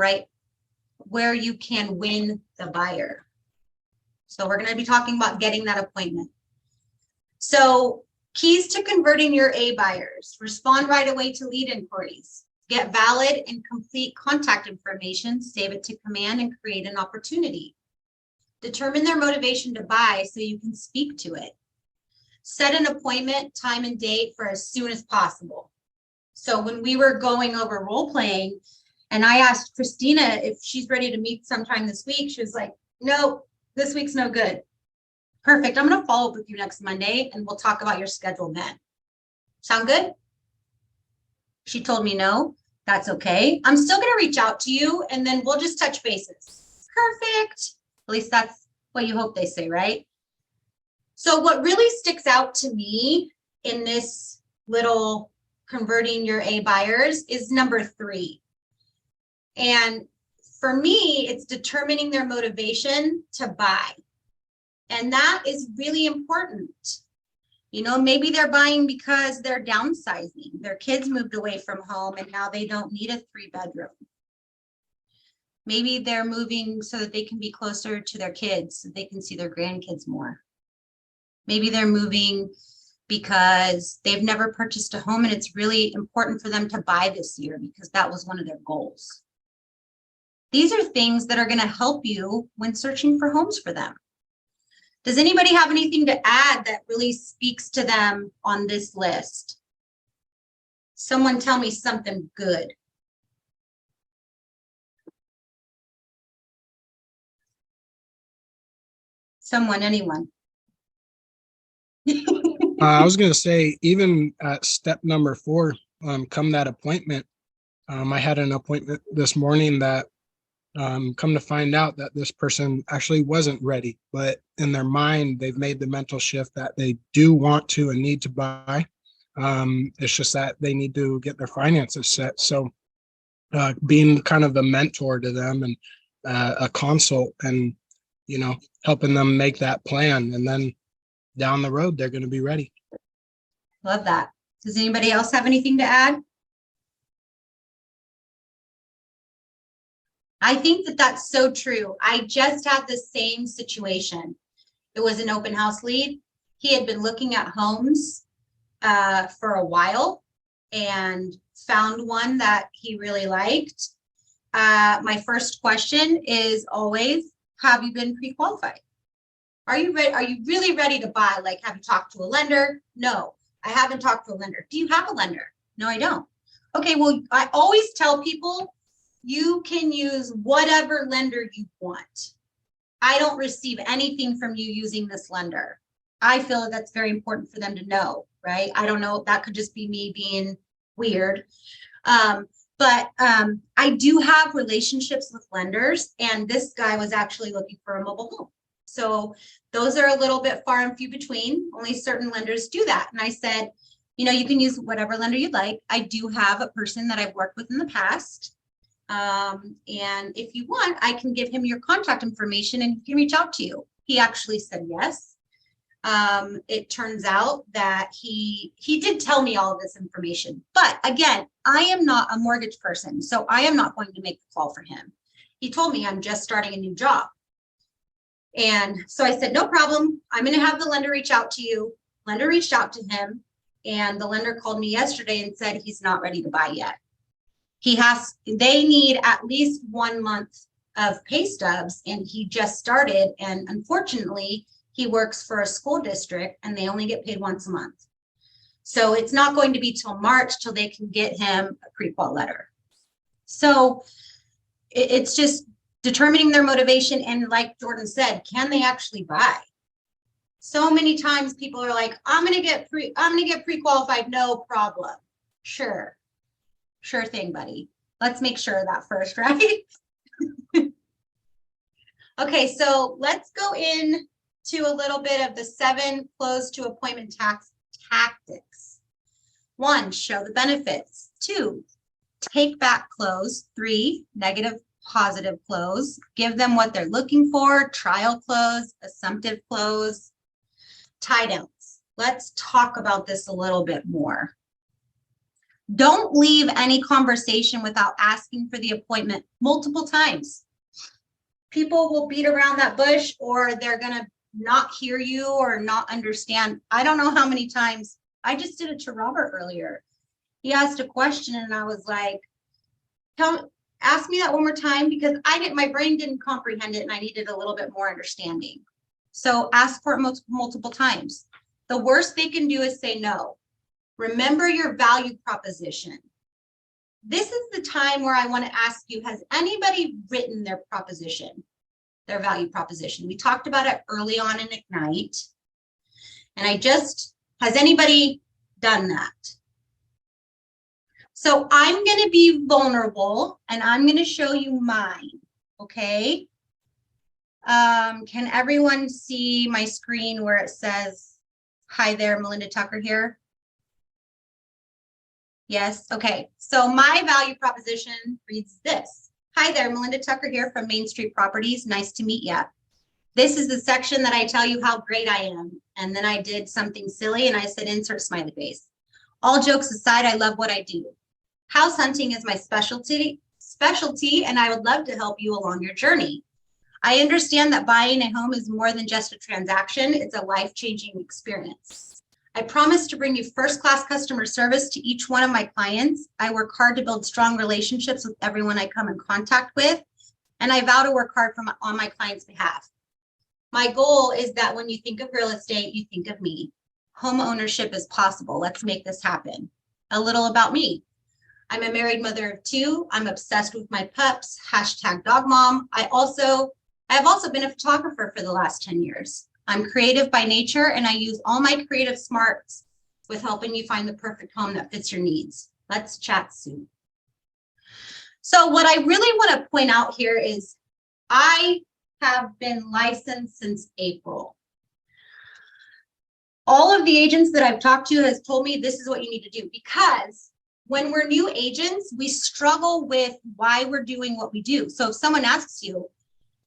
win the buyer. So we're going to be talking about getting that appointment. So keys to converting your A buyers: respond right away to lead inquiries. Get valid and complete contact information, save it to command, and create an opportunity. Determine their motivation to buy so you can speak to it. Set an appointment, time and date for as soon as possible. So when we were going over role playing and I asked Christina if she's ready to meet sometime this week, she was like, no, this week's no good. Perfect. I'm going to follow up with you next Monday and we'll talk about your schedule then. Sound good? She told me no, that's okay. I'm still going to reach out to you and then we'll just touch bases. Perfect. At least that's what you hope they say, right? So what really sticks out to me in this little converting your A buyers is number 3. And for me, it's determining their motivation to buy. And that is really important. You know, maybe they're buying because they're downsizing. Their kids moved away from home and now they don't need a 3-bedroom. Maybe they're moving so that they can be closer to their kids, so they can see their grandkids more. Maybe they're moving because they've never purchased a home and it's really important for them to buy this year because that was one of their goals. These are things that are going to help you when searching for homes for them. Does anybody have anything to add that really speaks to them on this list? Someone tell me something good. Someone, anyone. I was going to say, even at step number 4, come that appointment, I had an appointment this morning that come to find out that this person actually wasn't ready, but in their mind, they've made the mental shift that they do want to and need to buy. It's just that they need to get their finances set. So being kind of the mentor to them and a consult and, you know, helping them make that plan. And then down the road, they're going to be ready. Love that. Does anybody else have anything to add? I think that that's so true. I just had the same situation. It was an open house lead. He had been looking at homes for a while and found one that he really liked. My first question is always, have you been pre-qualified? Are you ready? Are you really ready to buy? Like, have you talked to a lender? No, I haven't talked to a lender. Do you have a lender? No, I don't. Okay, well, I always tell people you can use whatever lender you want. I don't receive anything from you using this lender. I feel that's very important for them to know, right? I don't know, that could just be me being weird. But I do have relationships with lenders, and this guy was actually looking for a mobile home. So those are a little bit far and few between. Only certain lenders do that. And I said, you know, you can use whatever lender you'd like. I do have a person that I've worked with in the past. And if you want, I can give him your contact information and he can reach out to you. He actually said yes. It turns out that he did tell me all of this information, but again, I am not a mortgage person, so I am not going to make the call for him. He told me I'm just starting a new job. And so I said, no problem. I'm going to have the lender reach out to you. Lender reached out to him, and the lender called me yesterday and said he's not ready to buy yet. They need at least 1 month of pay stubs, and he just started. And unfortunately, he works for a school district and they only get paid once a month. So it's not going to be till March till they can get him a pre-qual letter. So it's just determining their motivation. And like Jordan said, can they actually buy? So many times people are like, I'm going to get pre-qualified. No problem. Sure thing, buddy. Let's make sure of that first, right? Okay, so let's go in to a little bit of the 7 close to appointment tactics. 1, show the benefits. 2, take back close. 3, negative positive close. Give them what they're looking for. Trial close, assumptive close, tie downs. Let's talk about this a little bit more. Don't leave any conversation without asking for the appointment multiple times. People will beat around that bush, or they're going to not hear you or not understand. I don't know how many times. I just did it to Robert earlier. He asked a question and I was like, Ask me that one more time because my brain didn't comprehend it and I needed a little bit more understanding. So ask for it multiple times. The worst they can do is say no. Remember your value proposition. This is the time where I want to ask you, has anybody written their their value proposition? We talked about it early on in Ignite. And has anybody done that? So I'm going to be vulnerable and I'm going to show you mine. Okay. Can everyone see my screen where it says, hi there, Melinda Tucker here? Yes. Okay. So my value proposition reads this. Hi there, Melinda Tucker here from Main Street Properties. Nice to meet you. This is the section that I tell you how great I am. And then I did something silly and I said, insert smiley face. All jokes aside, I love what I do. House hunting is my specialty, and I would love to help you along your journey. I understand that buying a home is more than just a transaction. It's a life-changing experience. I promise to bring you first-class customer service to each one of my clients. I work hard to build strong relationships with everyone I come in contact with, and I vow to work hard on my clients' behalf. My goal is that when you think of real estate, you think of me. Home ownership is possible. Let's make this happen. A little about me. I'm a married mother of 2. I'm obsessed with my pups, #dogmom. I have also been a photographer for the last 10 years. I'm creative by nature and I use all my creative smarts with helping you find the perfect home that fits your needs. Let's chat soon. So what I really want to point out here is I have been licensed since April. All of the agents that I've talked to has told me this is what you need to do, because when we're new agents, we struggle with why we're doing what we do. So if someone asks you,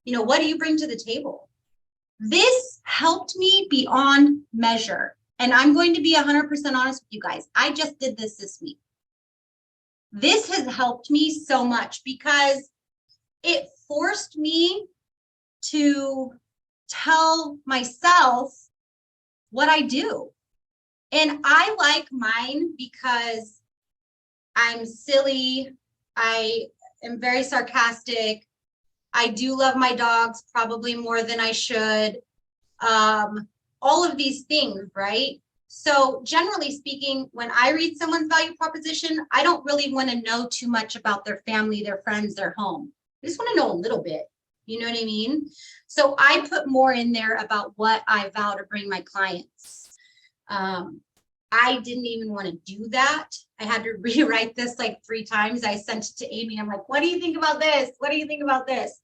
what do you bring to the table? This helped me beyond measure. And I'm going to be 100% honest with you guys. I just did this week. This has helped me so much because it forced me to tell myself what I do. And I like mine because I'm silly. I am very sarcastic. I do love my dogs probably more than I should. All of these things, right? So generally speaking, when I read someone's value proposition, I don't really want to know too much about their family, their friends, their home. I just want to know a little bit. You know what I mean? So I put more in there about what I vow to bring my clients. I didn't even want to do that. I had to rewrite this like 3 times. I sent it to Amy. I'm like, what do you think about this? What do you think about this?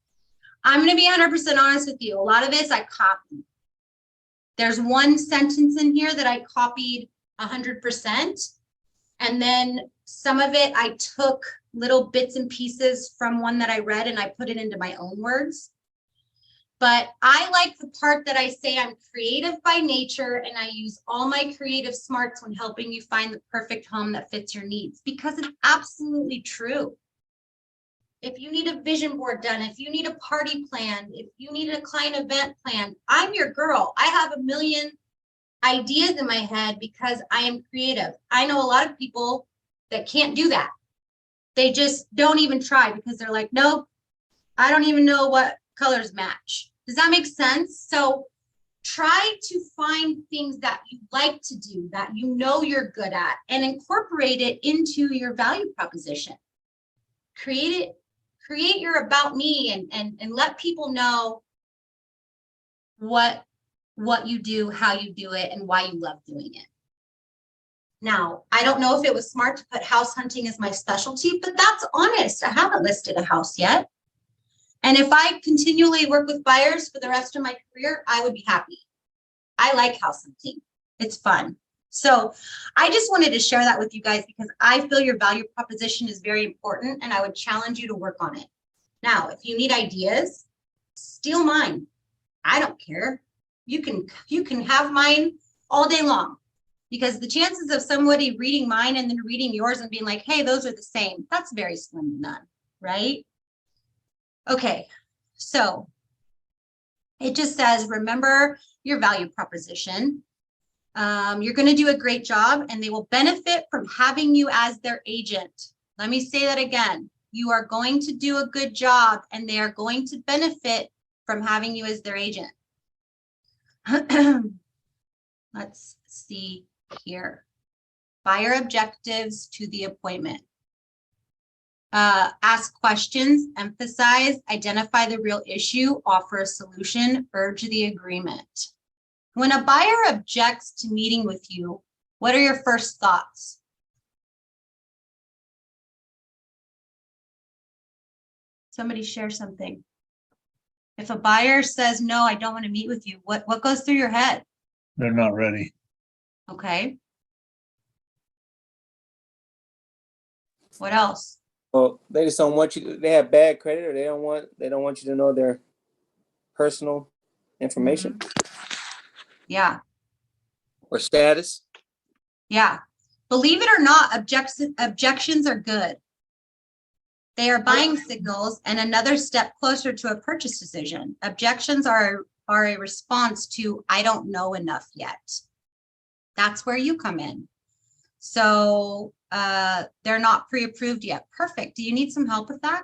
I'm going to be 100% honest with you. A lot of this I copied. There's one sentence in here that I copied 100%. And then some of it I took little bits and pieces from one that I read and I put it into my own words. But I like the part that I say I'm creative by nature and I use all my creative smarts when helping you find the perfect home that fits your needs, because it's absolutely true. If you need a vision board done, if you need a party planned, if you need a client event planned, I'm your girl. I have a million ideas in my head because I am creative. I know a lot of people that can't do that. They just don't even try because they're like, nope, I don't even know what colors match. Does that make sense? So try to find things that you like to do, that you know you're good at, and incorporate it into your value proposition. Create your about me and let people know what you do, how you do it, and why you love doing it. Now, I don't know if it was smart to put house hunting as my specialty, but that's honest. I haven't listed a house yet. And if I continually work with buyers for the rest of my career, I would be happy. I like house hunting. It's fun. So I just wanted to share that with you guys because I feel your value proposition is very important and I would challenge you to work on it. Now, if you need ideas, steal mine. I don't care. You can have mine all day long, because the chances of somebody reading mine and then reading yours and being like, hey, those are the same, that's very slim to none, right? Okay, so it just says, remember your value proposition. You're going to do a great job and they will benefit from having you as their agent. Let me say that again. you are going to do a good job and they are going to benefit from having you as their agent. Let's see here. Buyer objectives to the appointment. Ask questions, emphasize, identify the real issue, offer a solution, urge the agreement. When a buyer objects to meeting with you, what are your first thoughts? Somebody share something. If a buyer says, no, I don't want to meet with you, what goes through your head? They're not ready. Okay. What else? Well, they just don't want you. They have bad credit, or they don't want you to know their personal information Yeah. or status. Yeah. Believe it or not, objections are good. They are buying signals and another step closer to a purchase decision. Objections are a response to, I don't know enough yet. That's where you come in. So they're not pre-approved yet. Perfect. Do you need some help with that?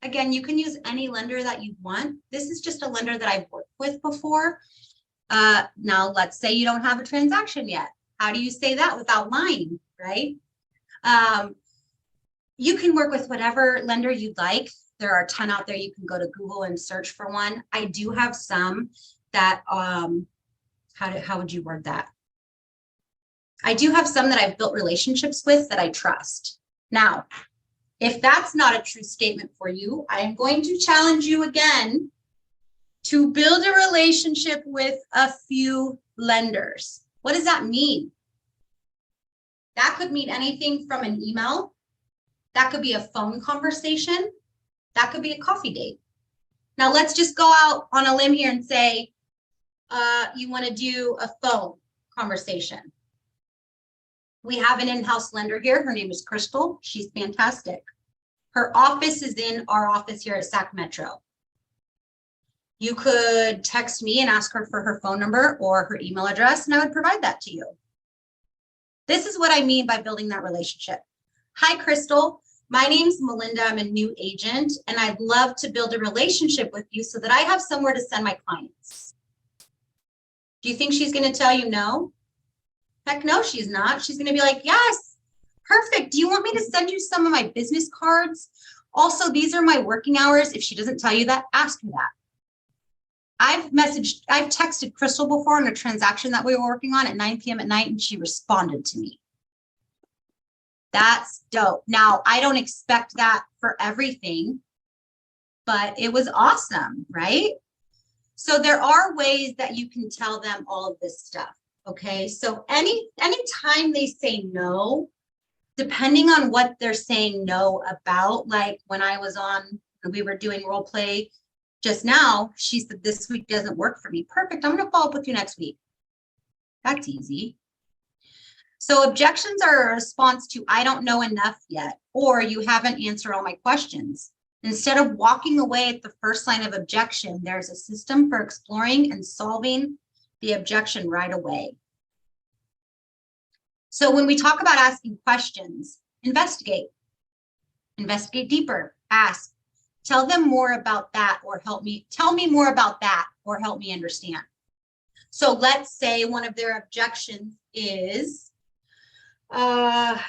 Again, you can use any lender that you want. This is just a lender that I've worked with before. Now, let's say you don't have a transaction yet. How do you say that without lying, right? You can work with whatever lender you'd like. There are a ton out there. You can go to Google and search for one. I do have some that, how would you word that? I do have some that I've built relationships with that I trust. Now, if that's not a true statement for you, I am going to challenge you again to build a relationship with a few lenders. What does that mean? That could mean anything from an email. That could be a phone conversation. That could be a coffee date. Now let's just go out on a limb here and say you want to do a phone conversation. We have an in-house lender here. Her name is Crystal. She's fantastic. Her office is in our office here at Sac Metro. You could text me and ask her for her phone number or her email address, and I would provide that to you. This is what I mean by building that relationship. Hi, Crystal. My name's Melinda. I'm a new agent, and I'd love to build a relationship with you so that I have somewhere to send my clients. Do you think she's going to tell you no? Heck no, she's not. She's going to be like, yes, perfect. Do you want me to send you some of my business cards? Also, these are my working hours. If she doesn't tell you that, ask her that. I've texted Crystal before on a transaction that we were working on at 9 p.m. at night, and she responded to me. That's dope. Now, I don't expect that for everything, but it was awesome, right? So there are ways that you can tell them all of this stuff, okay? So anytime they say no, depending on what they're saying no about, like when we were doing role play just now, she said, this week doesn't work for me. Perfect. I'm going to follow up with you next week. That's easy. So objections are a response to, I don't know enough yet, or you haven't answered all my questions. Instead of walking away at the first line of objection, there's a system for exploring and solving the objection right away. So when we talk about asking questions, investigate deeper, ask, tell them more about that, or tell me more about that, or help me understand. So let's say one of their objections is, I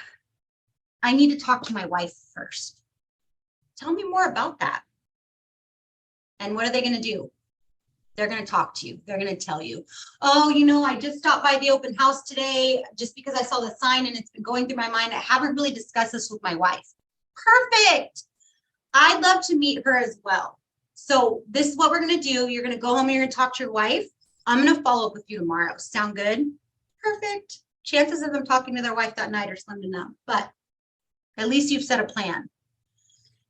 need to talk to my wife first. Tell me more about that. And what are they going to do? They're going to talk to you. They're going to tell you, oh, I just stopped by the open house today just because I saw the sign and it's been going through my mind. I haven't really discussed this with my wife. Perfect. I'd love to meet her as well. So this is what we're going to do. You're going to go home and you're going to talk to your wife. I'm going to follow up with you tomorrow. Sound good? Perfect. Chances of them talking to their wife that night are slim to none, but at least you've set a plan.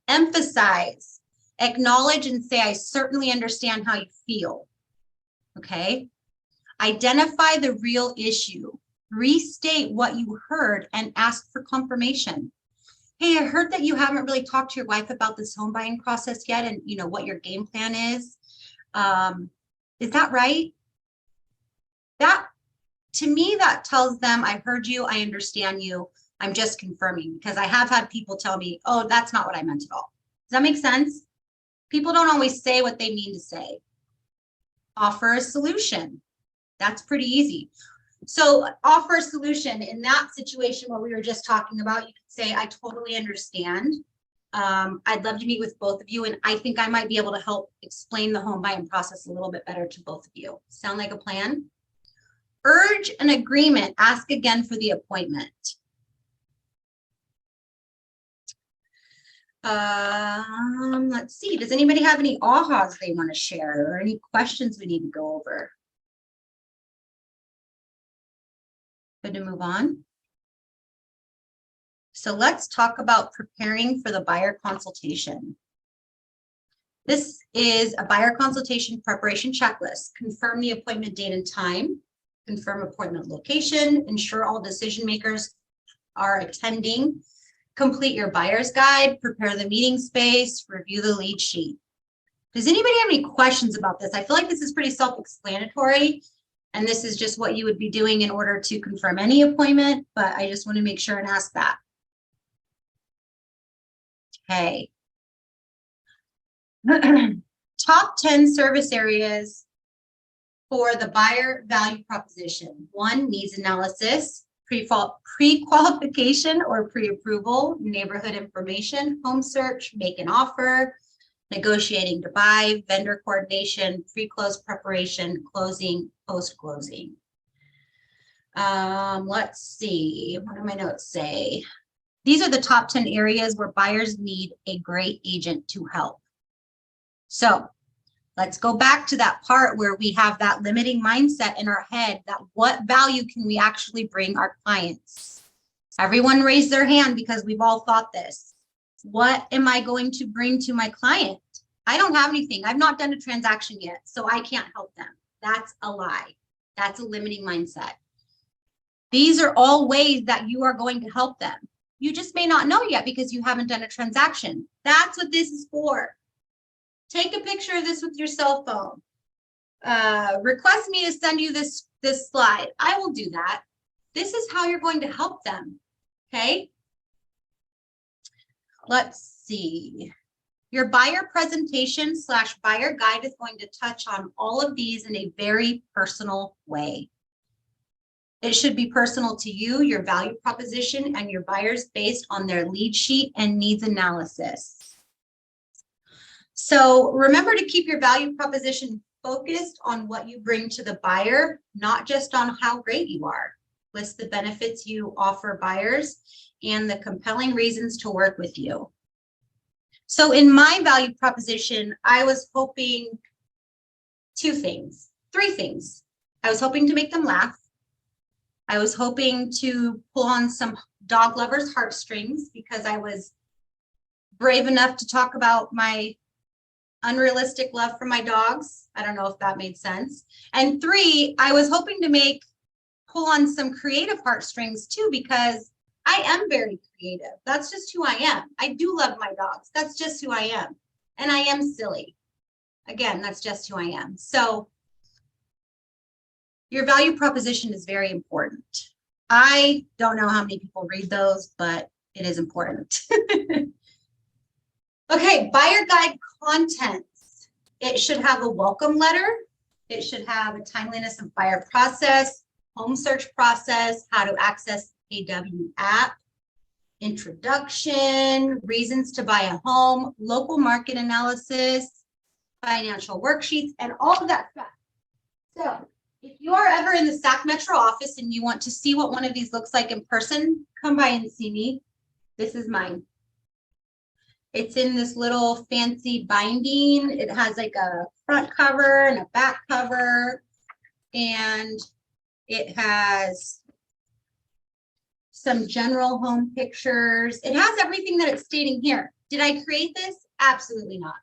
Emphasize, acknowledge, and say, I certainly understand how you feel. Okay. Identify the real issue, restate what you heard, and ask for confirmation. Hey, I heard that you haven't really talked to your wife about this home buying process yet, and what your game plan is. Is that right? To me, that tells them, I heard you, I understand you. I'm just confirming because I have had people tell me, oh, that's not what I meant at all. Does that make sense? People don't always say what they mean to say. Offer a solution. That's pretty easy. So offer a solution in that situation, what we were just talking about, you could say, I totally understand. I'd love to meet with both of you, and I think I might be able to help explain the home buying process a little bit better to both of you. Sound like a plan? Urge an agreement. Ask again for the appointment. Let's see. Does anybody have any ahas they want to share or any questions we need to go over? Good to move on. So let's talk about preparing for the buyer consultation. This is a buyer consultation preparation checklist. Confirm the appointment date and time, confirm appointment location, ensure all decision makers are attending, complete your buyer's guide, prepare the meeting space, review the lead sheet. Does anybody have any questions about this? I feel like this is pretty self-explanatory, and this is just what you would be doing in order to confirm any appointment, but I just want to make sure and ask that. Okay. Top 10 service areas for the buyer value proposition. 1, needs analysis, pre-qualification or pre-approval, neighborhood information, home search, make an offer, negotiating to buy, vendor coordination, pre-close preparation, closing, post-closing. Let's see, what do my notes say? These are the top 10 areas where buyers need a great agent to help. So let's go back to that part where we have that limiting mindset in our head that what value can we actually bring our clients? Everyone raised their hand because we've all thought this. What am I going to bring to my client? I don't have anything. I've not done a transaction yet, so I can't help them. That's a lie. That's a limiting mindset. These are all ways that you are going to help them. You just may not know yet because you haven't done a transaction. That's what this is for. Take a picture of this with your cell phone. Request me to send you this slide. I will do that. This is how you're going to help them. Okay. Let's see. Your buyer presentation / buyer guide is going to touch on all of these in a very personal way. It should be personal to you, your value proposition, and your buyers based on their lead sheet and needs analysis. So remember to keep your value proposition focused on what you bring to the buyer, not just on how great you are. List the benefits you offer buyers and the compelling reasons to work with you. So in my value proposition, I was hoping 3 things. I was hoping to make them laugh. I was hoping to pull on some dog lovers' heartstrings because I was brave enough to talk about my unrealistic love for my dogs. I don't know if that made sense. And 3, I was hoping to pull on some creative heartstrings too, because I am very creative. That's just who I am. I do love my dogs. That's just who I am. And I am silly. Again, that's just who I am. So your value proposition is very important. I don't know how many people read those, but it is important. Okay, buyer guide contents. It should have a welcome letter. It should have a timeliness of buyer process, home search process, how to access AW app, introduction, reasons to buy a home, local market analysis, financial worksheets, and all of that stuff. So if you are ever in the Sac Metro office and you want to see what one of these looks like in person, come by and see me. This is mine. It's in this little fancy binding. It has like a front cover and a back cover, and it has some general home pictures. It has everything that it's stating here. Did I create this? Absolutely not.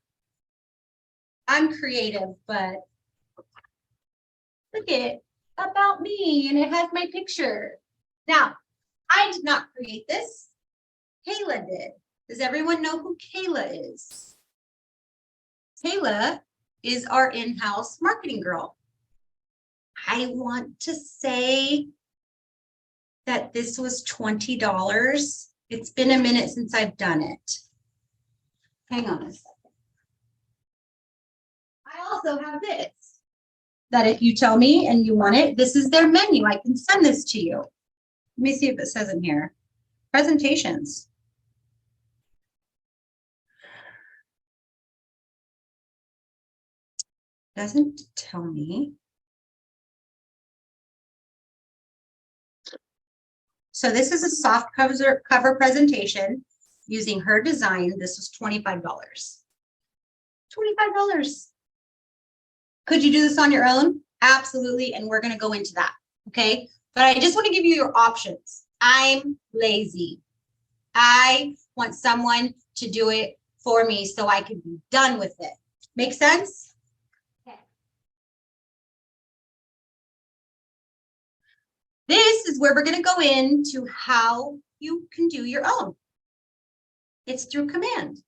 I'm creative, but look at about me, and it has my picture. Now, I did not create this. Kayla did. Does everyone know who Kayla is? Kayla is our in-house marketing girl. I want to say that this was $20. It's been a minute since I've done it. Hang on a second. I also have this, that if you tell me and you want it, this is their menu. I can send this to you. Let me see if it says in here. Presentations. Doesn't tell me. So this is a soft cover presentation using her design. This was $25. $25. Could you do this on your own? Absolutely. And we're going to go into that. Okay. But I just want to give you your options. I'm lazy. I want someone to do it for me so I can be done with it. Make sense? Okay. This is where we're going to go into how you can do your own. It's through command.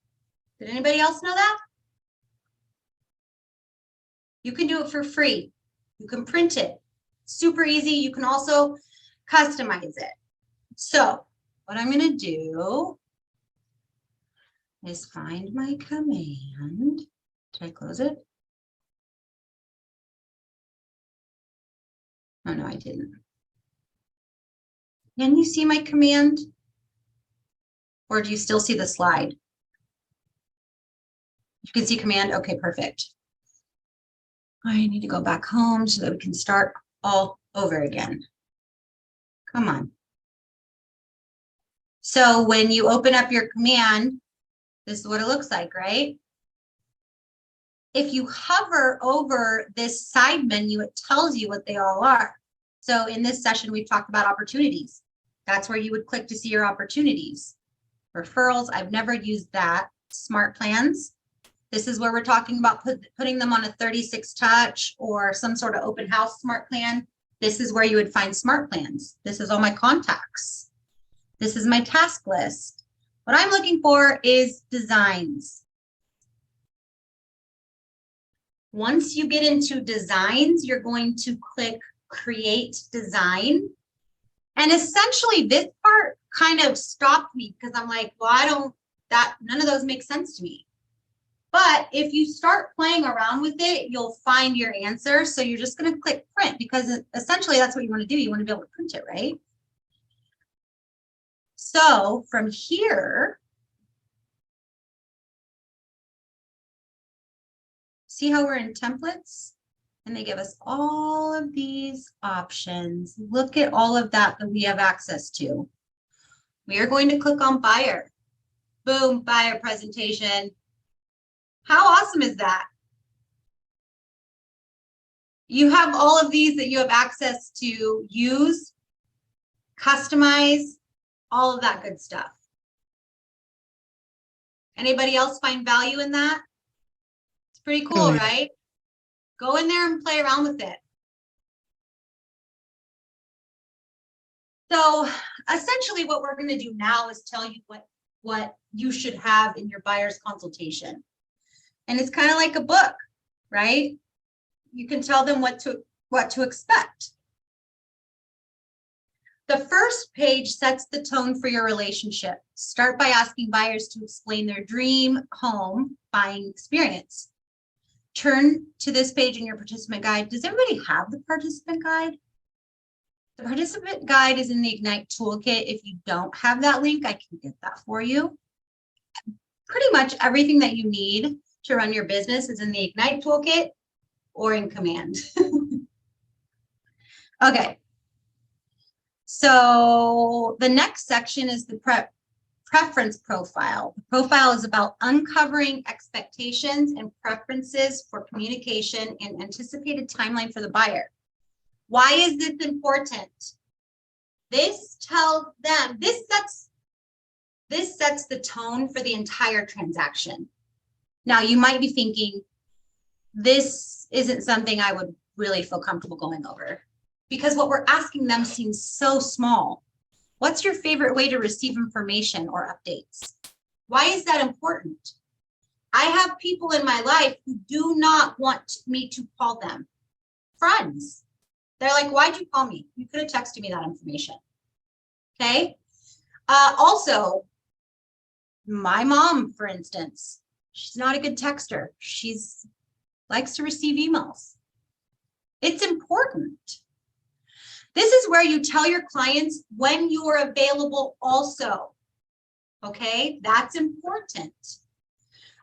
Did anybody else know that? You can do it for free. You can print it. Super easy. You can also customize it. So what I'm going to do is find my command. Did I close it? Oh, no, I didn't. Can you see my command? Or do you still see the slide? You can see command. Okay, perfect. I need to go back home so that we can start all over again. Come on. So when you open up your command, this is what it looks like, right? If you hover over this side menu, it tells you what they all are. So in this session, we've talked about opportunities. That's where you would click to see your opportunities. Referrals, I've never used that. Smart plans. This is where we're talking about putting them on a 36 touch or some sort of open house smart plan. This is where you would find smart plans. This is all my contacts. This is my task list. What I'm looking for is designs. Once you get into designs, you're going to click create design. And essentially this part kind of stopped me because I'm like, well, none of those make sense to me. But if you start playing around with it, you'll find your answer. So you're just going to click print because essentially that's what you want to do. You want to be able to print it, right? So from here, see how we're in templates? And they give us all of these options. Look at all of that we have access to. We are going to click on buyer. Boom, buyer presentation. How awesome is that? You have all of these that you have access to use, customize, all of that good stuff. Anybody else find value in that? It's pretty cool, yeah. right? Go in there and play around with it. So essentially what we're going to do now is tell you what you should have in your buyer's consultation. And it's kind of like a book, right? You can tell them what to expect. The first page sets the tone for your relationship. Start by asking buyers to explain their dream home buying experience. Turn to this page in your participant guide. Does everybody have the participant guide? The participant guide is in the Ignite toolkit. If you don't have that link, I can get that for you. Pretty much everything that you need to run your business is in the Ignite toolkit or in command. Okay. So the next section is the preference profile. The profile is about uncovering expectations and preferences for communication and anticipated timeline for the buyer. Why is this important? This tells them, this sets the tone for the entire transaction. Now you might be thinking, this isn't something I would really feel comfortable going over because what we're asking them seems so small. What's your favorite way to receive information or updates? Why is that important? I have people in my life who do not want me to call them. Friends. They're like, why'd you call me? You could have texted me that information. Okay. Also, my mom, for instance, she's not a good texter. She's likes to receive emails. It's important. This is where you tell your clients when you are available also. Okay, that's important.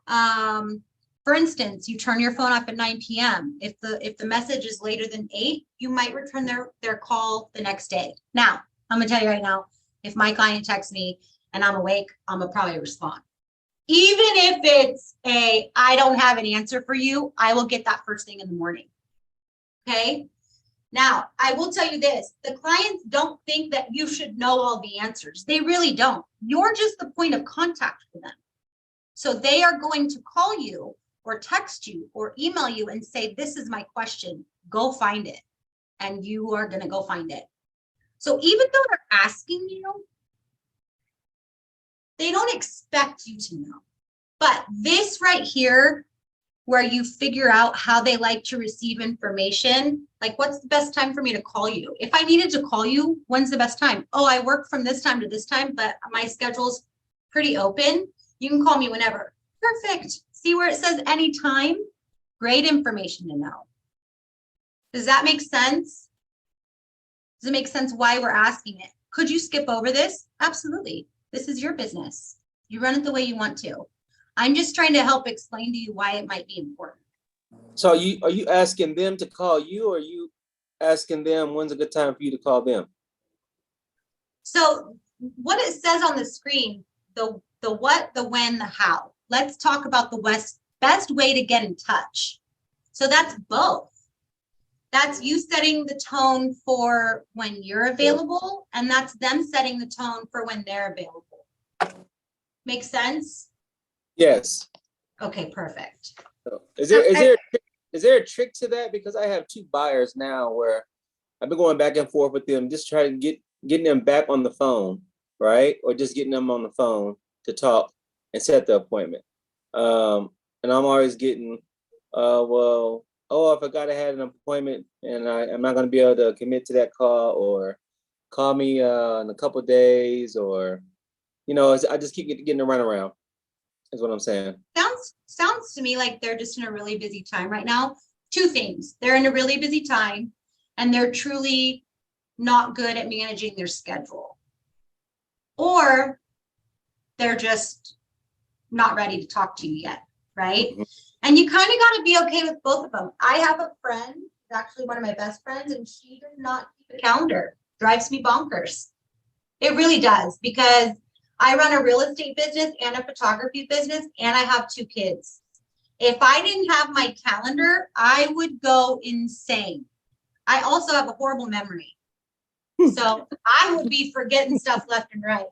For instance, you turn your phone off at 9 p.m. If the message is later than 8, you might return their call the next day. Now, I'm gonna tell you right now, if my client texts me and I'm awake, I'm gonna probably respond. Even if it's I don't have an answer for you, I will get that first thing in the morning. Okay. Now, I will tell you this, the clients don't think that you should know all the answers. They really don't. You're just the point of contact for them. So they are going to call you or text you or email you and say, this is my question, go find it. And you are going to go find it. So even though they're asking you, they don't expect you to know. But this right here, where you figure out how they like to receive information, like what's the best time for me to call you? If I needed to call you, when's the best time? Oh, I work from this time to this time, but my schedule's pretty open. You can call me whenever. Perfect. See where it says anytime? Great information to know. Does that make sense? Does it make sense why we're asking it? Could you skip over this? Absolutely. This is your business. You run it the way you want to. I'm just trying to help explain to you why it might be important. So are you asking them to call you, or are you asking them when's a good time for you to call them? So what it says on the screen, the what, the when, the how. Let's talk about the best way to get in touch. So that's both. That's you setting the tone for when you're available, and that's them setting the tone for when they're available. Make sense? Yes. Okay, perfect. So is there a trick to that? Because I have 2 buyers now where I've been going back and forth with them, just trying to getting them back on the phone, right? Or just getting them on the phone to talk and set the appointment. And I'm always getting, well, oh, I forgot I had an appointment and I'm not going to be able to commit to that call, or call me in a couple of days, or, I just keep getting a runaround, is what I'm saying. Sounds to me like they're just in a really busy time right now. 2 things. They're in a really busy time and they're truly not good at managing their schedule. Or they're just not ready to talk to you yet, right? Mm-hmm. And you kind of got to be okay with both of them. I have a friend, actually one of my best friends, and she does not keep a calendar. Drives me bonkers. It really does, because I run a real estate business and a photography business, and I have 2 kids. If I didn't have my calendar, I would go insane. I also have a horrible memory. So I would be forgetting stuff left and right.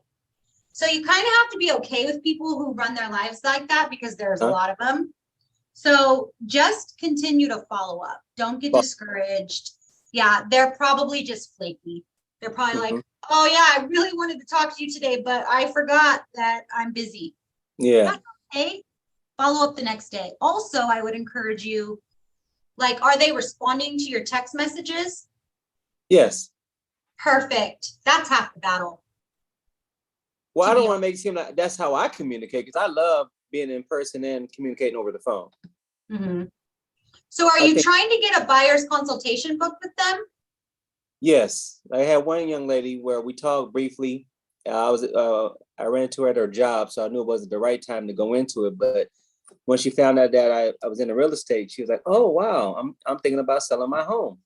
So you kind of have to be okay with people who run their lives like that, because there's a lot of them. So just continue to follow up. Don't get discouraged. Yeah, they're probably just flaky. They're probably like, oh yeah, I really wanted to talk to you today, but I forgot that I'm busy. Yeah. That's okay. Follow up the next day. Also, I would encourage you, like, are they responding to your text messages? Yes. Perfect. That's half the battle. Well, I don't want to make it seem like that's how I communicate, because I love being in person and communicating over the phone. Mm-hmm. So are you trying to get a buyer's consultation booked with them? Yes. I had one young lady where we talked briefly. I ran into her at her job, so I knew it wasn't the right time to go into it. But when she found out that I was in the real estate, she was like, "Oh wow, I'm thinking about selling my home."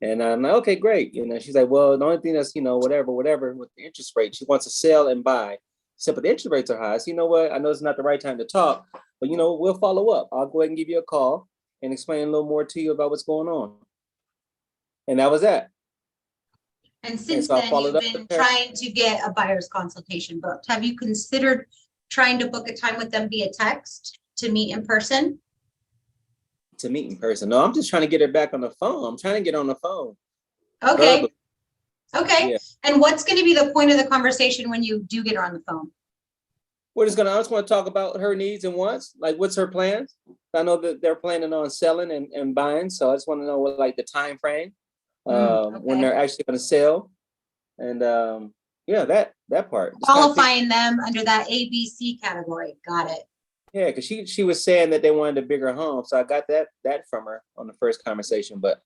And I'm like, "Okay, great." She's like, "Well, the only thing that's whatever with the interest rate, she wants to sell and buy." She said, "But the interest rates are high." So you know what? I know it's not the right time to talk, but we'll follow up. I'll go ahead and give you a call and explain a little more to you about what's going on. And that was that. And since then, you've been trying to get a buyer's consultation booked. Have you considered trying to book a time with them via text to meet in person? To meet in person? No, I'm just trying to get her back on the phone. I'm trying to get on the phone. Okay. Okay. Yeah. And what's going to be the point of the conversation when you do get her on the phone? I just want to talk about her needs and wants. Like, what's her plans? I know that they're planning on selling and buying, so I just want to know what, like, the time frame. When they're actually going to sell, and Yeah, that part. Just kinda think- Qualifying them under that ABC category. Got it. Yeah, because she was saying that they wanted a bigger home, so I got that from her on the first conversation. But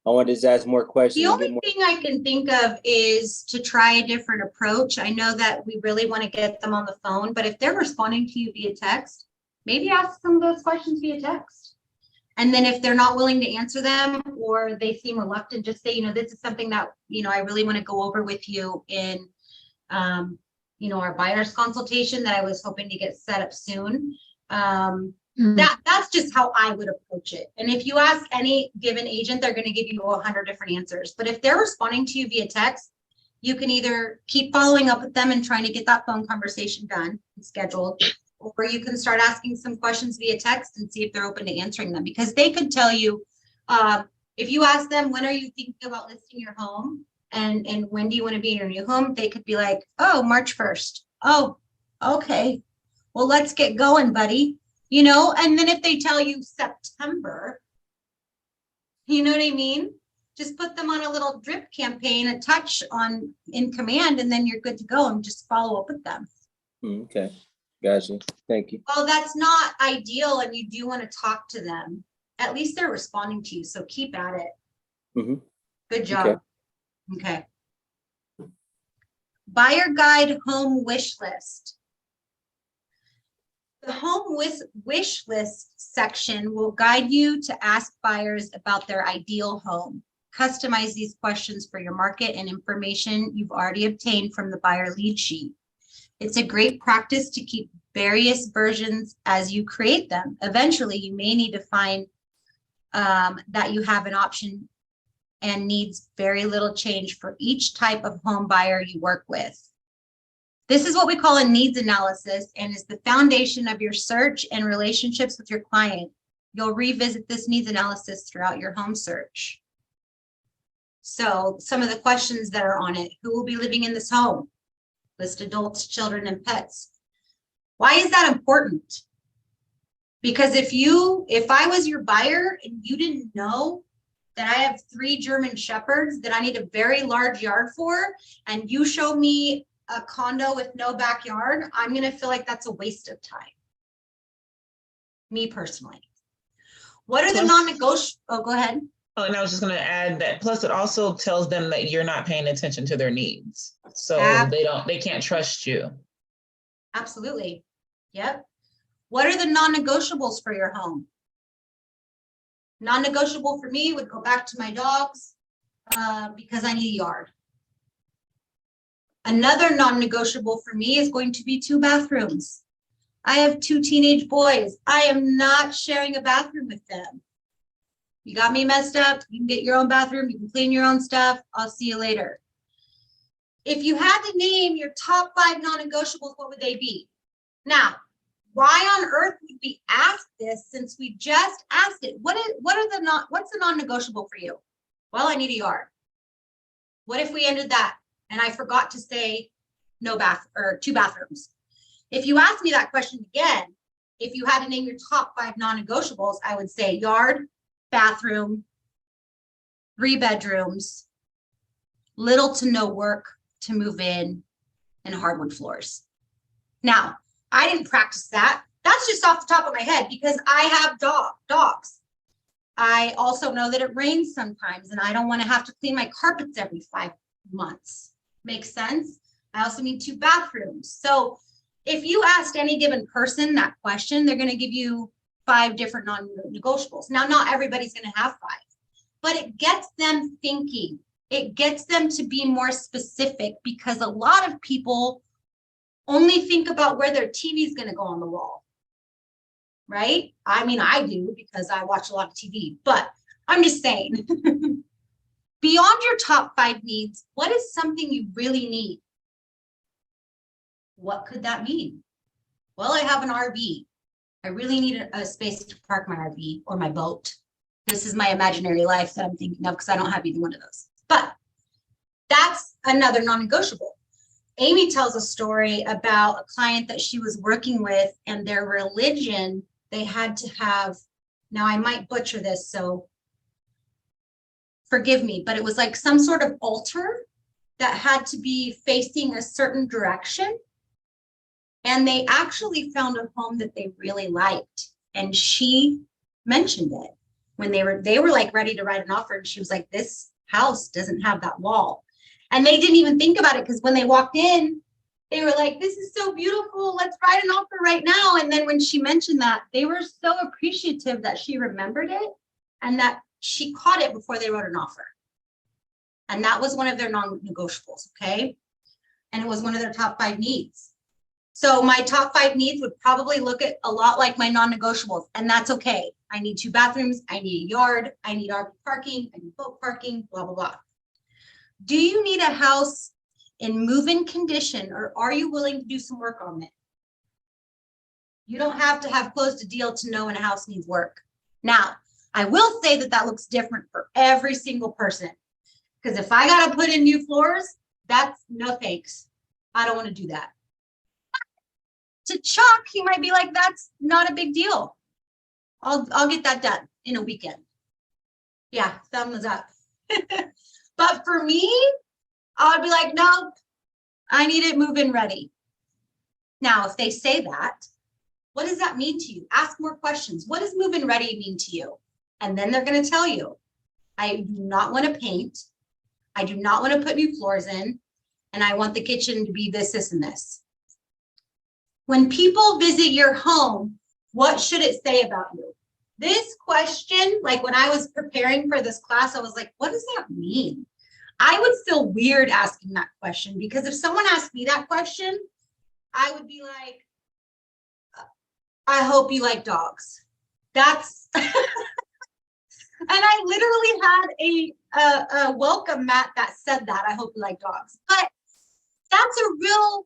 I wanted to just ask more questions. The and get only more. thing I can think of is to try a different approach. I know that we really want to get them on the phone, but if they're responding to you via text, maybe ask them those questions via text. And then if they're not willing to answer them or they seem reluctant, just say, you know, this is something that, you know, I really want to go over with you in, you know, our buyer's consultation that I was hoping to get set up soon. That's just how I would approach it. And if you ask any given agent, they're going to give you 100 different answers. But if they're responding to you via text, you can either keep following up with them and trying to get that phone conversation done and scheduled, or you can start asking some questions via text and see if they're open to answering them, because they could tell you, if you ask them, when are you thinking about listing your home? And when do you want to be in your new home? They could be like, oh, March 1st. Oh, okay. Well, let's get going, buddy. You know, and then if they tell you September, you know what I mean? Just put them on a little drip campaign, a touch on in command, and then you're good to go and just follow up with them. Okay, gotcha. Thank you. Well, that's not ideal, and you do want to talk to them. At least they're responding to you, so keep at it. Mhm. Good job. Okay. Buyer guide home wish list. The home wish list section will guide you to ask buyers about their ideal home. Customize these questions for your market and information you've already obtained from the buyer lead sheet. It's a great practice to keep various versions as you create them. Eventually, you may need to find that you have an option and needs very little change for each type of home buyer you work with. This is what we call a needs analysis and is the foundation of your search and relationships with your client. You'll revisit this needs analysis throughout your home search. So some of the questions that are on it: who will be living in this home? List adults, children, and pets. Why is that important? Because if I was your buyer and you didn't know that I have 3 German Shepherds that I need a very large yard for, and you show me a condo with no backyard, I'm going to feel like that's a waste of time. Me personally. What are the non-negotiable? Oh, go ahead. Oh, and I was just going to add that, plus it also tells them that you're not paying attention to their needs. So they can't trust you. Absolutely. Yep. What are the non-negotiables for your home? Non-negotiable for me would go back to my dogs because I need a yard. Another non-negotiable for me is going to be 2 bathrooms. I have 2 teenage boys. I am not sharing a bathroom with them. You got me messed up. You can get your own bathroom. You can clean your own stuff. I'll see you later. If you had to name your top 5 non-negotiables, what would they be? Now, why on earth would we ask this since we just asked it? What's the non-negotiable for you? Well, I need a yard. What if we ended that and I forgot to say no bath or 2 bathrooms? If you ask me that question again, if you had to name your top 5 non-negotiables, I would say yard, bathroom, 3 bedrooms, little to no work to move in, and hardwood floors. Now, I didn't practice that. That's just off the top of my head because I have dogs. I also know that it rains sometimes and I don't want to have to clean my carpets every 5 months. Makes sense? I also need 2 bathrooms. So if you asked any given person that question, they're going to give you 5 different non-negotiables. Now, not everybody's going to have 5, but it gets them thinking. It gets them to be more specific because a lot of people only think about where their TV is going to go on the wall, right? I mean, I do because I watch a lot of TV, but I'm just saying, beyond your top 5 needs, what is something you really need? What could that mean? Well, I have an RV. I really need a space to park my RV or my boat. This is my imaginary life that I'm thinking of because I don't have either one of those. But that's another non-negotiable. Amy tells a story about a client that she was working with and their religion. They had to have, now I might butcher this, so forgive me, but it was like some sort of altar that had to be facing a certain direction. And they actually found a home that they really liked. And she mentioned it when they were like ready to write an offer. And she was like, this house doesn't have that wall. And they didn't even think about it because when they walked in, they were like, this is so beautiful. Let's write an offer right now. And then when she mentioned that, they were so appreciative that she remembered it and that she caught it before they wrote an offer. And that was one of their non-negotiables, okay? And it was one of their top 5 needs. So my top 5 needs would probably look at a lot like my non-negotiables, and that's okay. I need 2 bathrooms, I need a yard, I need RV parking, I need boat parking, blah, blah, blah. Do you need a house in move-in condition, or are you willing to do some work on it? You don't have to have closed a deal to know when a house needs work. Now, I will say that that looks different for every single person. Because if I got to put in new floors, that's no thanks. I don't want to do that. To Chuck, he might be like, that's not a big deal. I'll get that done in a weekend. Yeah, thumbs up. But for me, I would be like, no, I need it move-in ready. Now, if they say that, what does that mean to you? Ask more questions. What does move-in ready mean to you? And then they're going to tell you, I do not want to paint. I do not want to put new floors in. And I want the kitchen to be this, this, and this. When people visit your home, what should it say about you? This question, like when I was preparing for this class, I was like, what does that mean? I would feel weird asking that question because if someone asked me that question, I would be like, I hope you like dogs. That's, and I literally had a welcome mat that said that, I hope you like dogs. But that's a real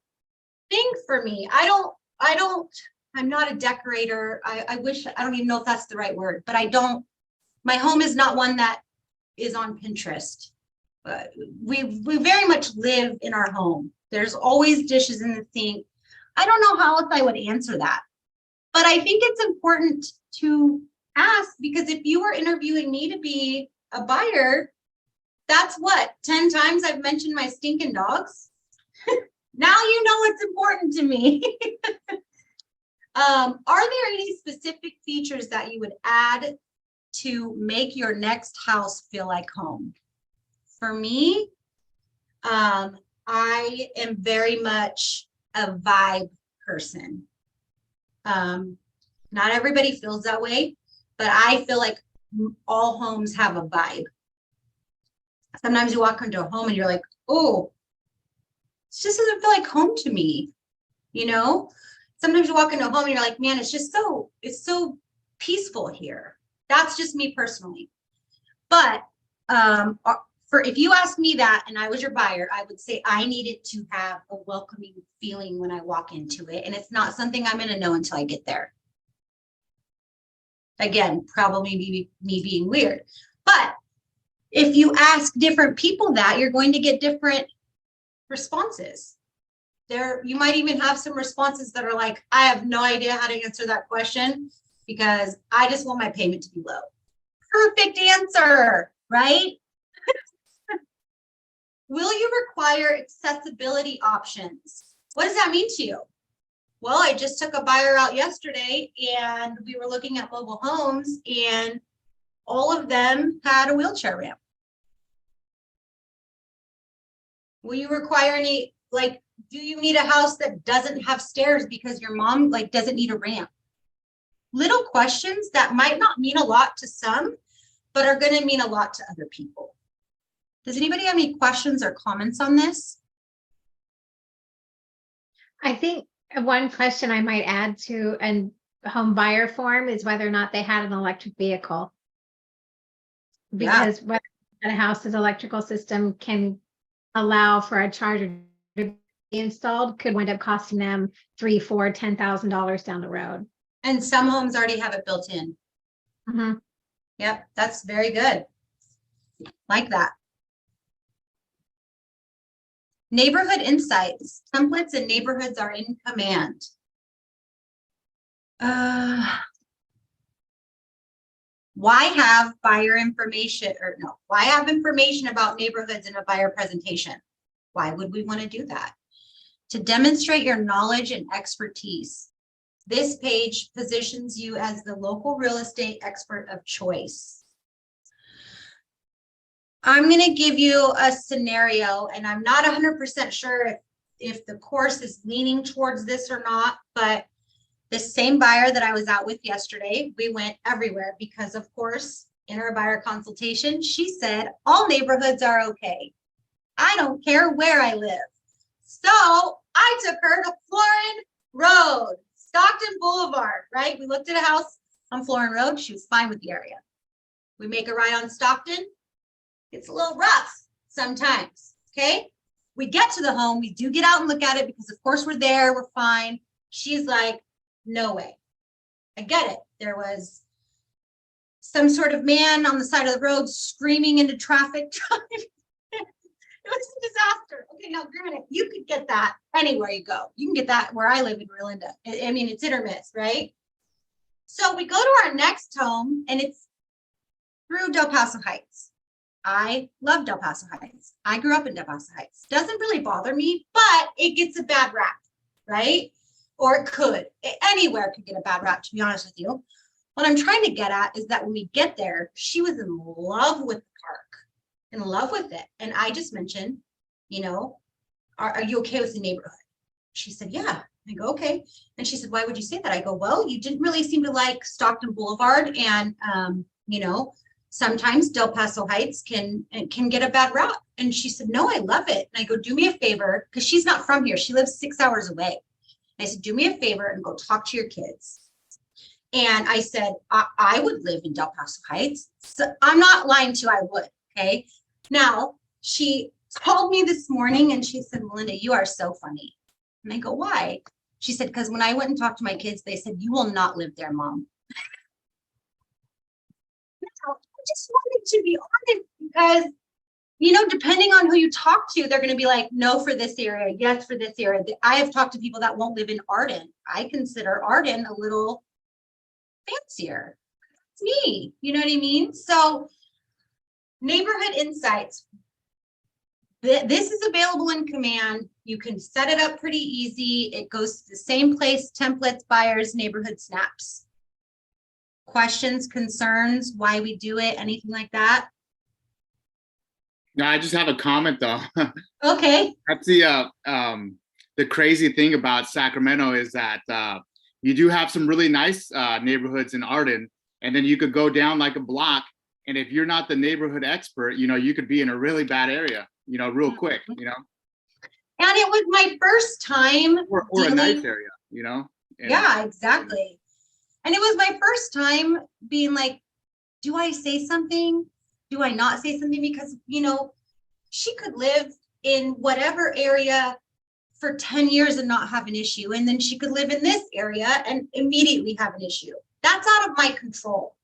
thing for me. I'm not a decorator. I wish, I don't even know if that's the right word, but my home is not one that is on Pinterest. But we very much live in our home. There's always dishes in the sink. I don't know how else I would answer that. But I think it's important to ask because if you were interviewing me to be a buyer, that's what, 10 times I've mentioned my stinking dogs. Now you know what's important to me. Are there any specific features that you would add to make your next house feel like home? For me, I am very much a vibe person. Not everybody feels that way, but I feel like all homes have a vibe. Sometimes you walk into a home and you're like, oh, it just doesn't feel like home to me, you know? Sometimes you walk into a home and you're like, man, it's so peaceful here. That's just me personally. But if you asked me that and I was your buyer, I would say I needed to have a welcoming feeling when I walk into it. And it's not something I'm going to know until I get there. Again, probably me being weird. But if you ask different people that, you're going to get different responses. You might even have some responses that are like, I have no idea how to answer that question because I just want my payment to be low. Perfect answer, right? Will you require accessibility options? What does that mean to you? Well, I just took a buyer out yesterday and we were looking at mobile homes and all of them had a wheelchair ramp. Will you require any, like, do you need a house that doesn't have stairs because your mom doesn't need a ramp? Little questions that might not mean a lot to some, but are going to mean a lot to other people. Does anybody have any questions or comments on this? I think one question I might add to a home buyer form is whether or not they had an electric vehicle. Because whether a house's electrical system can allow for a charger to be installed could wind up costing them $3,000, $4,000, $10,000 down the road. And some homes already have it built in. Mm-hmm. Yep, that's very good. Like that. Neighborhood insights, templates and neighborhoods are in command. Why have buyer information why have information about neighborhoods in a buyer presentation? Why would we want to do that? To demonstrate your knowledge and expertise. This page positions you as the local real estate expert of choice. I'm going to give you a scenario, and I'm not 100% sure if the course is leaning towards this or not, but the same buyer that I was out with yesterday, we went everywhere because, of course, in our buyer consultation, she said, all neighborhoods are okay. I don't care where I live. So I took her to Florin Road, Stockton Boulevard, right? We looked at a house on Florin Road. She was fine with the area. We make a ride on Stockton. It's a little rough sometimes, okay? We get to the home. We do get out and look at it because, of course, we're there. We're fine. She's like, no way. I get it. There was some sort of man on the side of the road screaming into traffic. It was a disaster. Okay, now granted, you could get that anywhere you go. You can get that where I live in Melinda. I mean, it's hit or miss, right? So we go to our next home, and it's through Del Paso Heights. I love Del Paso Heights. I grew up in Del Paso Heights. Doesn't really bother me, but it gets a bad rap, right? Or it could. Anywhere could get a bad rap, to be honest with you. What I'm trying to get at is that when we get there, she was in love with the park, in love with it. And I just mentioned, you know, are you okay with the neighborhood? She said, yeah. I go, okay. And she said, why would you say that? I go, well, you didn't really seem to like Stockton Boulevard. And, you know, sometimes Del Paso Heights can get a bad rap. And she said, no, I love it. And I go, do me a favor, because she's not from here. She lives 6 hours away. I said, do me a favor and go talk to your kids. And I said, I would live in Del Paso Heights. So I'm not lying to you, I would. Okay. Now, she called me this morning and she said, Melinda, you are so funny. And I go, why? She said, because when I went and talked to my kids, they said, you will not live there, Mom. Now, I just wanted to be honest because, you know, depending on who you talk to, they're going to be like, no, for this area. Yes, for this area. I have talked to people that won't live in Arden. I consider Arden a little fancier. It's me. You know what I mean? So neighborhood insights. This is available in Command. You can set it up pretty easy. It goes to the same place, templates, buyers, neighborhood snaps. Questions, concerns, why we do it, anything like that? No, I just have a comment though. Okay. That's the crazy thing about Sacramento is that you do have some really nice neighborhoods in Arden, and then you could go down like a block, and if you're not the neighborhood expert, you know, you could be in a really bad area, you know, real quick, you know. And it was my first time Or a nice area, you know. And, yeah, exactly. And it was my first time being like, do I say something? Do I not say something? Because, you know, she could live in whatever area for 10 years and not have an issue. And then she could live in this area and immediately have an issue. That's out of my control.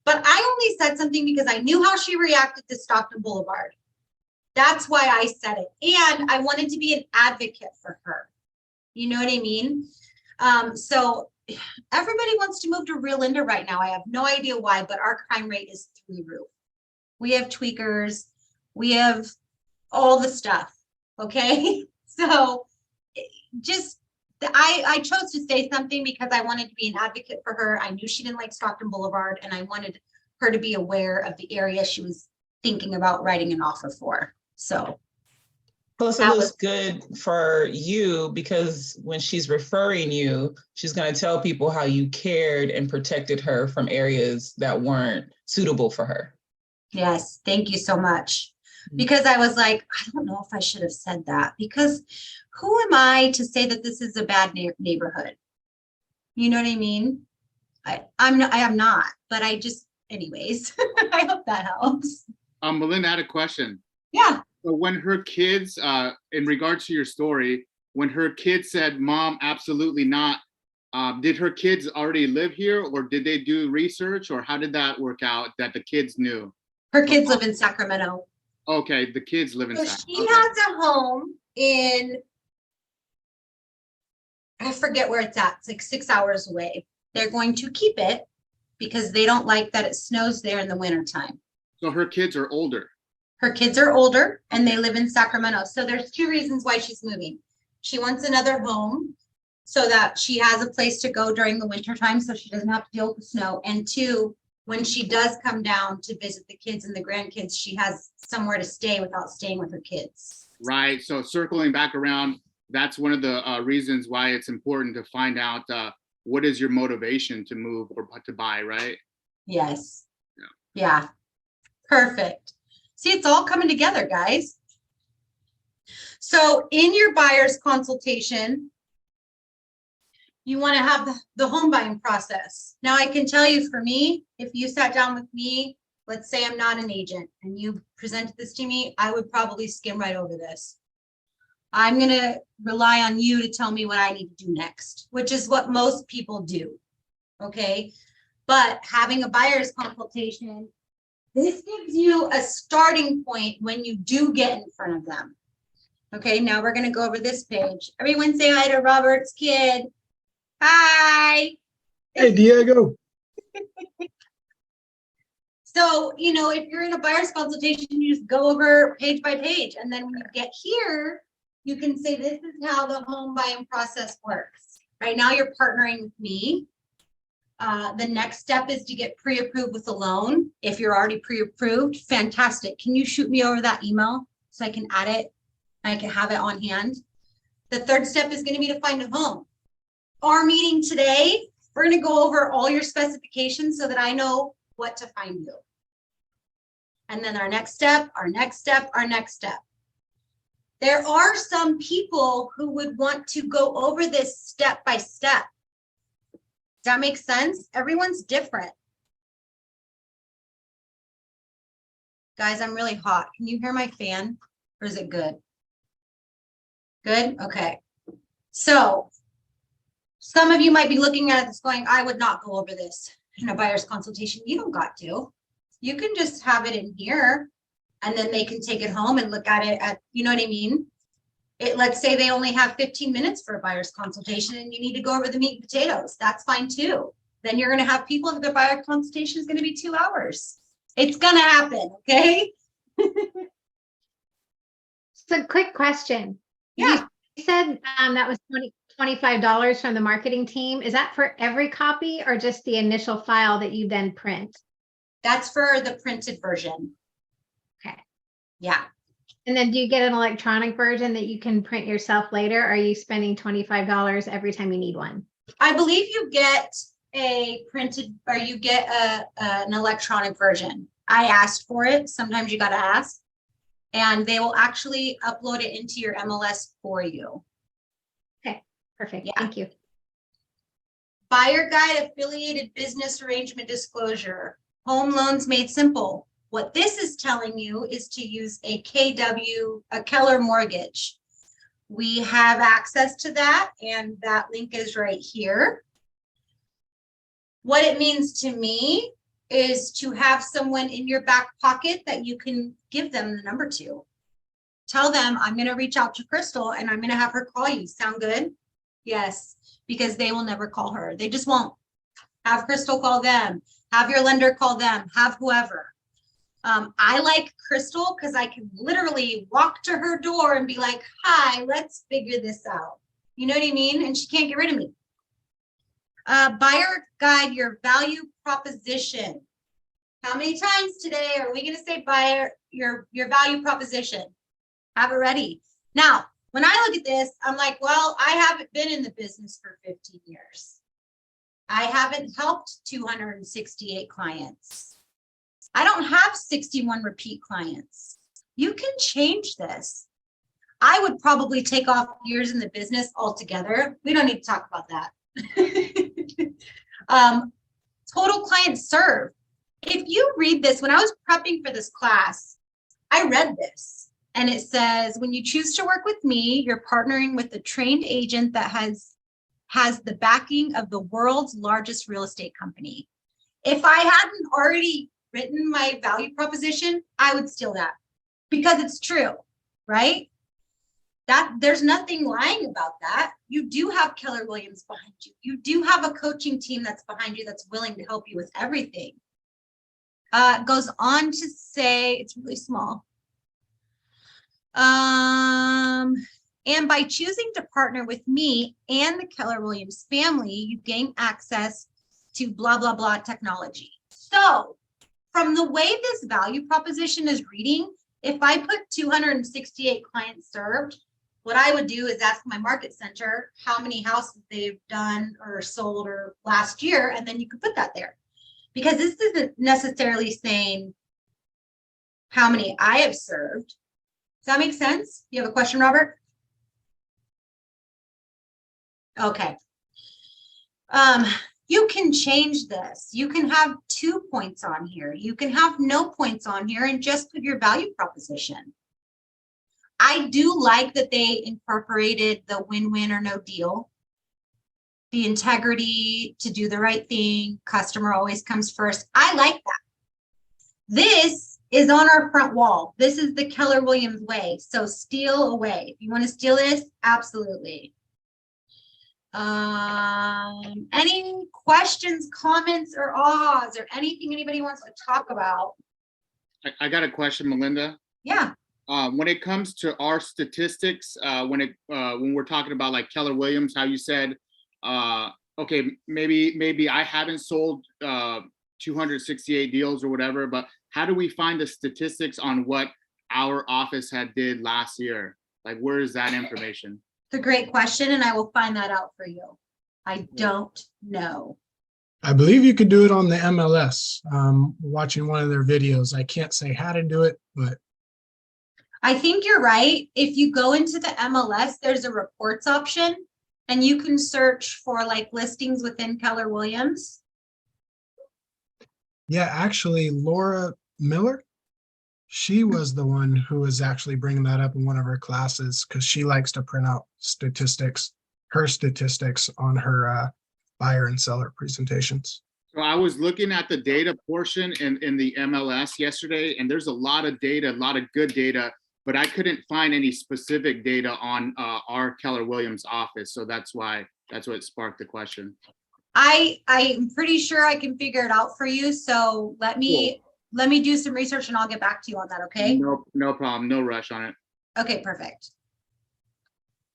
But I only said something because I knew how she reacted to Stockton Boulevard. That's why I said it. And I wanted to be an advocate for her. You know what I mean? So everybody wants to move to Rio Linda right now. I have no idea why, but our crime rate is through the roof. We have tweakers. We have all the stuff. Okay. So just, I chose to say something because I wanted to be an advocate for her. I knew she didn't like Stockton Boulevard, and I wanted her to be aware of the area she was thinking about writing an offer for. So. Plus, it was good for you because when she's referring you, she's going to tell people how you cared and protected her from areas that weren't suitable for her. Yes, thank you so much. Because I was like, I don't know if I should have said that, because who am I to say that this is a bad neighborhood? You know what I mean? I am not, but I just, anyways, I hope that helps. Melinda, I had a question. Yeah. So when her kids, in regards to your story, when her kids said, Mom, absolutely not, did her kids already live here, or did they do research, or how did that work out that the kids knew? Her kids live in Sacramento. Okay, the kids live in So Sacramento. she has a home in, I forget where it's at. It's like 6 hours away. They're going to keep it because they don't like that it snows there in the wintertime. So her kids are older. Her kids are older and they live in Sacramento. So there's two reasons why she's moving. She wants another home so that she has a place to go during the winter time so she doesn't have to deal with the snow. And two, when she does come down to visit the kids and the grandkids, she has somewhere to stay without staying with her kids. Right. So circling back around, that's one of the reasons why it's important to find out what is your motivation to move or to buy, right? Yes. Yeah. Perfect. See, it's all coming together, guys. So in your buyer's consultation, you want to have the home buying process. Now, I can tell you, for me, if you sat down with me, let's say I'm not an agent and you presented this to me, I would probably skim right over this. I'm going to rely on you to tell me what I need to do next, which is what most people do. Okay. But having a buyer's consultation, this gives you a starting point when you do get in front of them. Okay. Now we're going to go over this page. Everyone say hi to Robert's kid. Hi. Hey, Diego. So, you know, if you're in a buyer's consultation, you just go over page by page. And then when you get here, you can say, this is how the home buying process works. Right now, you're partnering with me. The next step is to get pre-approved with a loan. If you're already pre-approved, fantastic. Can you shoot me over that email so I can add it? I can have it on hand. The third step is going to be to find a home. Our meeting today, we're going to go over all your specifications so that I know what to find you. And then our next step, our next step, our next step. There are some people who would want to go over this step by step. Does that make sense? Everyone's different. Guys, I'm really hot. Can you hear my fan? Or is it good? Good? Okay. So some of you might be looking at this going, I would not go over this in a buyer's consultation. You don't got to. You can just have it in here and then they can take it home and look at it at, you know what I mean? Let's say they only have 15 minutes for a buyer's consultation and you need to go over the meat and potatoes. That's fine too. Then you're going to have people, if the buyer consultation is going to be 2 hours. It's going to happen. Okay. So quick question. Yeah. You said that was $25 from the marketing team. Is that for every copy or just the initial file that you then print? That's for the printed version. Okay. Yeah. And then do you get an electronic version that you can print yourself later? Or are you spending $25 every time you need one? I believe you get a printed, or you get an electronic version. I asked for it. Sometimes you got to ask. And they will actually upload it into your MLS for you. Okay, perfect. Yeah. Thank you. Buyer guide affiliated business arrangement disclosure. Home loans made simple. What this is telling you is to use a KW, a Keller mortgage. We have access to that, and that link is right here. What it means to me is to have someone in your back pocket that you can give them the number to. Tell them, I'm going to reach out to Crystal and I'm going to have her call you. Sound good? Yes, because they will never call her. They just won't. Have Crystal call them. Have your lender call them. Have whoever. I like Crystal because I can literally walk to her door and be like, hi, let's figure this out. You know what I mean? And she can't get rid of me. Buyer guide your value proposition. How many times today are we going to say buyer your value proposition? Have it ready. Now, when I look at this, I'm like, well, I haven't been in the business for 15 years. I haven't helped 268 clients. I don't have 61 repeat clients. You can change this. I would probably take off years in the business altogether. We don't need to talk about that. Total clients served. If you read this, when I was prepping for this class, I read this and it says, when you choose to work with me, you're partnering with a trained agent that has the backing of the world's largest real estate company. If I hadn't already written my value proposition, I would steal that because it's true, right? That there's nothing lying about that. You do have Keller Williams behind you. You do have a coaching team that's behind you that's willing to help you with everything. Goes on to say, it's really small. And by choosing to partner with me and the Keller Williams family, you gain access to blah, blah, blah technology. So from the way this value proposition is reading, if I put 268 clients served, what I would do is ask my market center how many houses they've done or sold or last year, and then you could put that there. Because this isn't necessarily saying how many I have served. Does that make sense? You have a question, Robert? Okay. You can change this. You can have 2 points on here. You can have no points on here and just put your value proposition. I do like that they incorporated the win-win or no deal, the integrity to do the right thing. Customer always comes first. I like that. This is on our front wall. This is the Keller Williams way. So steal away. If you want to steal this, absolutely. Any questions, comments, or ahas, or anything anybody wants to talk about? I got a question, Melinda. Yeah. When it comes to our statistics, when we're talking about like Keller Williams, how you said, okay, maybe I haven't sold 268 deals or whatever, but how do we find the statistics on what our office had did last year? Like, where is that information? It's a great question, and I will find that out for you. I don't know. I believe you could do it on the MLS, watching one of their videos. I can't say how to do it, but I think you're right. If you go into the MLS, there's a reports option, and you can search for like listings within Keller Williams. yeah, actually, Laura Miller, she was the one who was actually bringing that up in one of her classes because she likes to print out statistics, her statistics on her buyer and seller presentations. So I was looking at the data portion in the MLS yesterday, and there's a lot of data, a lot of good data, but I couldn't find any specific data on our Keller Williams office. So that's what sparked the question. I'm pretty sure I can figure it out for you. So let me do some research and I'll get back to you on that. Okay. No problem. No rush on it. Okay, perfect.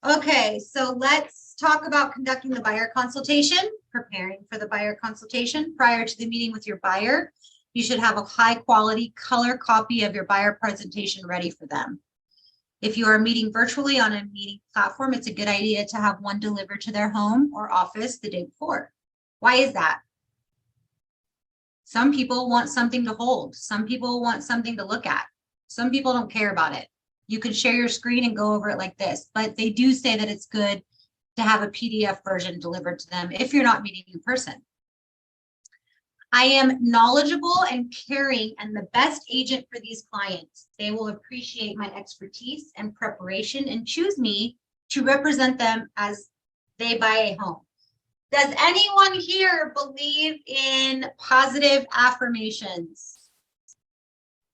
Okay, so let's talk about conducting the buyer consultation, preparing for the buyer consultation. Prior to the meeting with your buyer, you should have a high quality color copy of your buyer presentation ready for them. If you are meeting virtually on a meeting platform, it's a good idea to have one delivered to their home or office the day before. Why is that? Some people want something to hold. Some people want something to look at. Some people don't care about it. You can share your screen and go over it like this, but they do say that it's good to have a PDF version delivered to them if you're not meeting in person. I am knowledgeable and caring and the best agent for these clients. They will appreciate my expertise and preparation and choose me to represent them as they buy a home. Does anyone here believe in positive affirmations?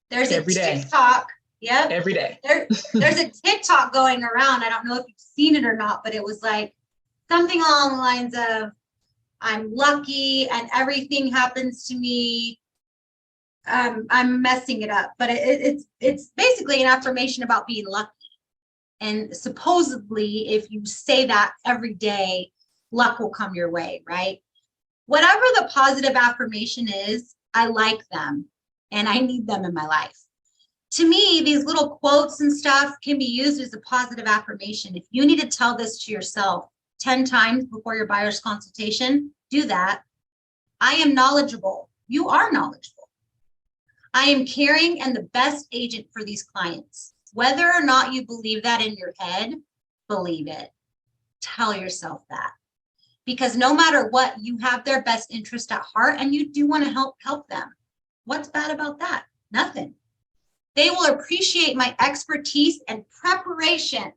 There's Every a day. TikTok. Yep. Every day. There's a TikTok going around. I don't know if you've seen it or not, but it was like something along the lines of, I'm lucky and everything happens to me. I'm messing it up, but it's basically an affirmation about being lucky. And supposedly, if you say that every day, luck will come your way, right? Whatever the positive affirmation is, I like them and I need them in my life. To me, these little quotes and stuff can be used as a positive affirmation. If you need to tell this to yourself 10 times before your buyer's consultation, do that. I am knowledgeable. You are knowledgeable. I am caring and the best agent for these clients. Whether or not you believe that in your head, believe it. Tell yourself that. Because no matter what, you have their best interest at heart and you do want to help them. What's bad about that? Nothing. They will appreciate my expertise and preparation.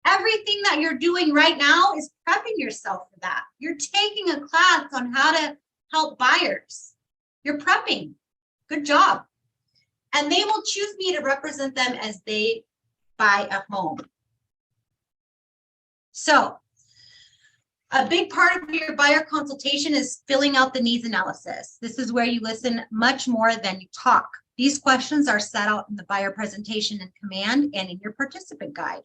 Everything that you're doing right now is prepping yourself for that. You're taking a class on how to help buyers. You're prepping. Good job. And they will choose me to represent them as they buy a home. So, a big part of your buyer consultation is filling out the needs analysis. This is where you listen much more than you talk. These questions are set out in the buyer presentation and command and in your participant guide.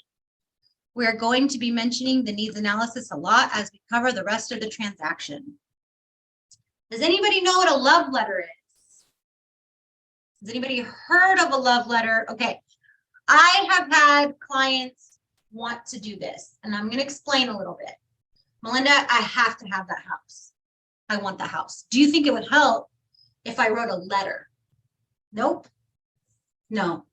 We are going to be mentioning the needs analysis a lot as we cover the rest of the transaction. Does anybody know what a love letter is? Has anybody heard of a love letter? Okay, I have had clients want to do this, and I'm going to explain a little bit. Melinda, I have to have that house. I want the house. Do you think it would help if I wrote a letter? Nope. No.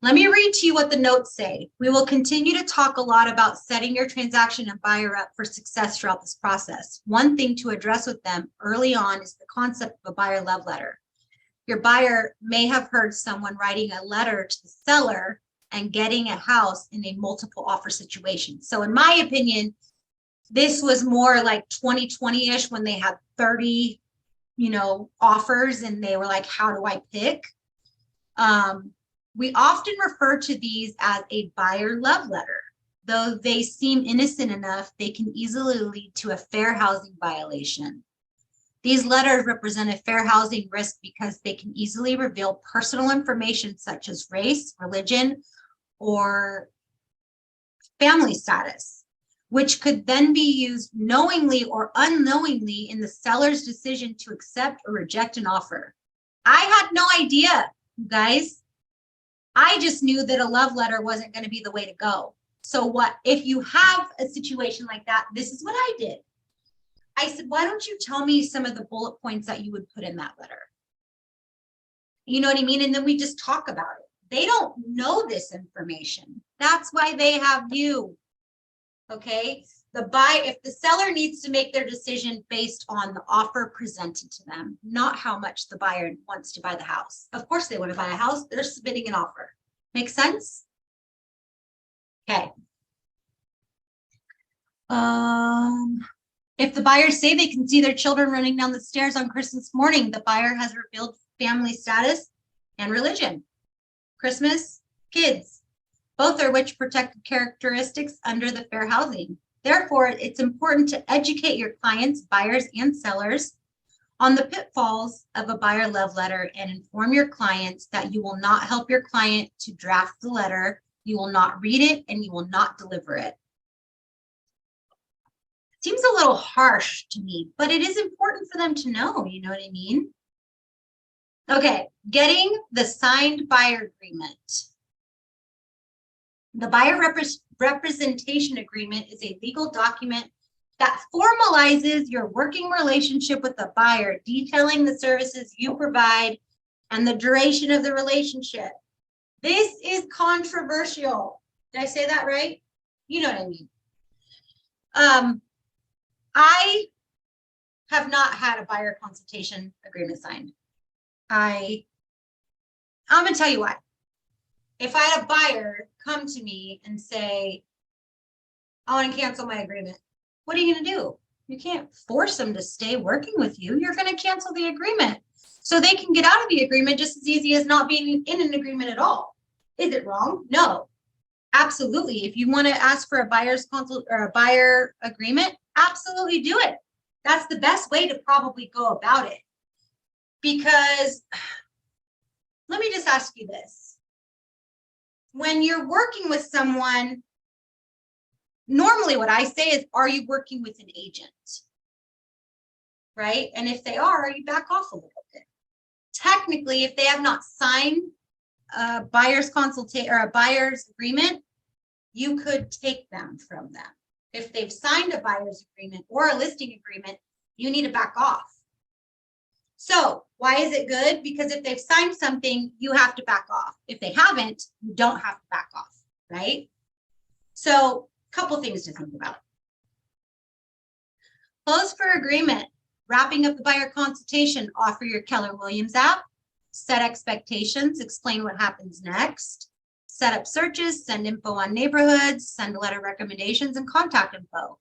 Let me read to you what the notes say. We will continue to talk a lot about setting your transaction and buyer up for success throughout this process. One thing to address with them early on is the concept of a buyer love letter. Your buyer may have heard someone writing a letter to the seller and getting a house in a multiple offer situation. So in my opinion, this was more like 2020-ish when they had 30, offers and they were like, how do I pick? We often refer to these as a buyer love letter. Though they seem innocent enough, they can easily lead to a fair housing violation. These letters represent a fair housing risk because they can easily reveal personal information such as race, religion, or family status, which could then be used knowingly or unknowingly in the seller's decision to accept or reject an offer. I had no idea, guys. I just knew that a love letter wasn't going to be the way to go. So what if you have a situation like that? This is what I did. I said, why don't you tell me some of the bullet points that you would put in that letter? You know what I mean? And then we just talk about it. They don't know this information. That's why they have you. Okay. If the seller needs to make their decision based on the offer presented to them, not how much the buyer wants to buy the house. Of course they want to buy a house. They're submitting an offer. Make sense? Okay. If the buyers say they can see their children running down the stairs on Christmas morning, the buyer has revealed family status and religion. Christmas, kids, both are which protected characteristics under the fair housing. Therefore, it's important to educate your clients, buyers, and sellers on the pitfalls of a buyer love letter and inform your clients that you will not help your client to draft the letter, you will not read it, and you will not deliver it. Seems a little harsh to me, but it is important for them to know, you know what I mean? Okay, getting the signed buyer agreement. The buyer representation agreement is a legal document that formalizes your working relationship with the buyer, detailing the services you provide and the duration of the relationship. This is controversial. Did I say that right? You know what I mean. I have not had a buyer consultation agreement signed. I'm going to tell you why. If I had a buyer come to me and say, I want to cancel my agreement, what are you going to do? You can't force them to stay working with you. You're going to cancel the agreement so they can get out of the agreement just as easy as not being in an agreement at all. Is it wrong? No, absolutely. If you want to ask for a buyer's consult or a buyer agreement, absolutely do it. That's the best way to probably go about it. Because let me just ask you this. When you're working with someone, normally what I say is, are you working with an agent? Right? And if they are, you back off a little bit. Technically, if they have not signed a buyer's consultation or a buyer's agreement, you could take them from them. If they've signed a buyer's agreement or a listing agreement, you need to back off. So why is it good? Because if they've signed something, you have to back off. If they haven't, you don't have to back off, right? So a couple things to think about. Close for agreement. Wrapping up the buyer consultation, offer your Keller Williams app, set expectations, explain what happens next, set up searches, send info on neighborhoods, send a letter of recommendations, and contact info.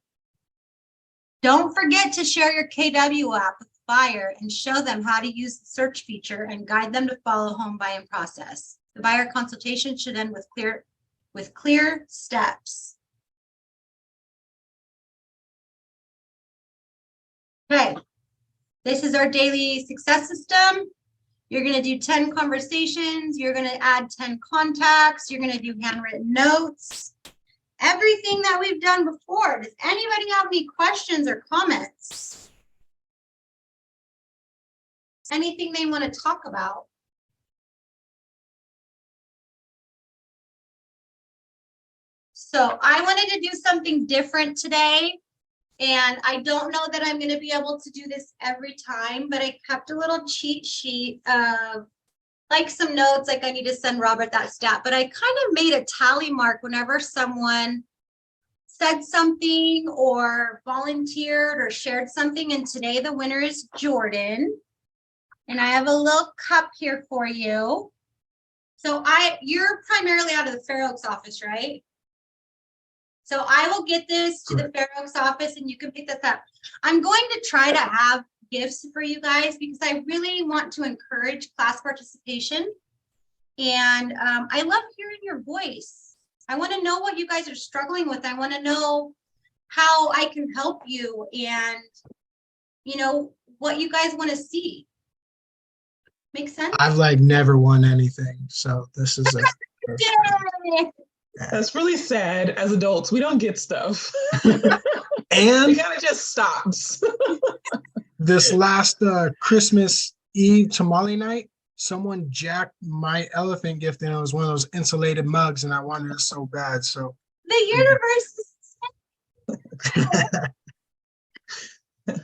Don't forget to share your KW app with the buyer and show them how to use the search feature and guide them to follow home buying process. The buyer consultation should end with clear steps. Okay, this is our daily success system. You're going to do 10 conversations. You're going to add 10 contacts. You're going to do handwritten notes. Everything that we've done before. Does anybody have any questions or comments? Anything they want to talk about? So I wanted to do something different today. And I don't know that I'm going to be able to do this every time, but I kept a little cheat sheet of like some notes, like I need to send Robert that stat, but I kind of made a tally mark whenever someone said something or volunteered or shared something. And today the winner is Jordan. And I have a little cup here for you. So you're primarily out of the Fair Oaks office, right? So I will get this to the Fair Oaks office and you can pick this up. I'm going to try to have gifts for you guys because I really want to encourage class participation. And I love hearing your voice. I want to know what you guys are struggling with. I want to know how I can help you and, you know, what you guys want to see. Make sense? I've like never won anything, so this is a first. Yay! That's really sad. As adults, we don't get stuff. It And kind of just stops. this last Christmas Eve tamale night, someone jacked my elephant gift and it was one of those insulated mugs and I wanted it so bad. So The universe is.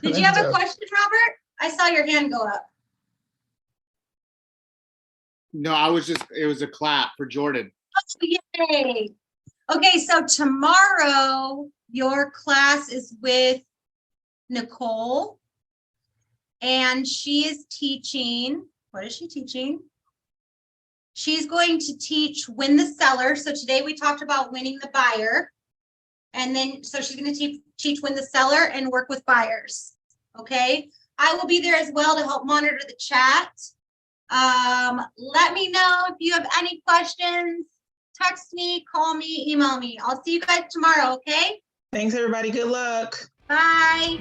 Did you have a question, Robert? I saw your hand go up. No, it was a clap for Jordan. Oh, yay. Okay, so tomorrow your class is with Nicole. And she is teaching, what is she teaching? She's going to teach win the seller. So today we talked about winning the buyer. And then, so she's going to teach win the seller and work with buyers. Okay. I will be there as well to help monitor the chat. Let me know if you have any questions. Text me, call me, email me. I'll see you guys tomorrow. Okay. Thanks, everybody. Good luck. Bye.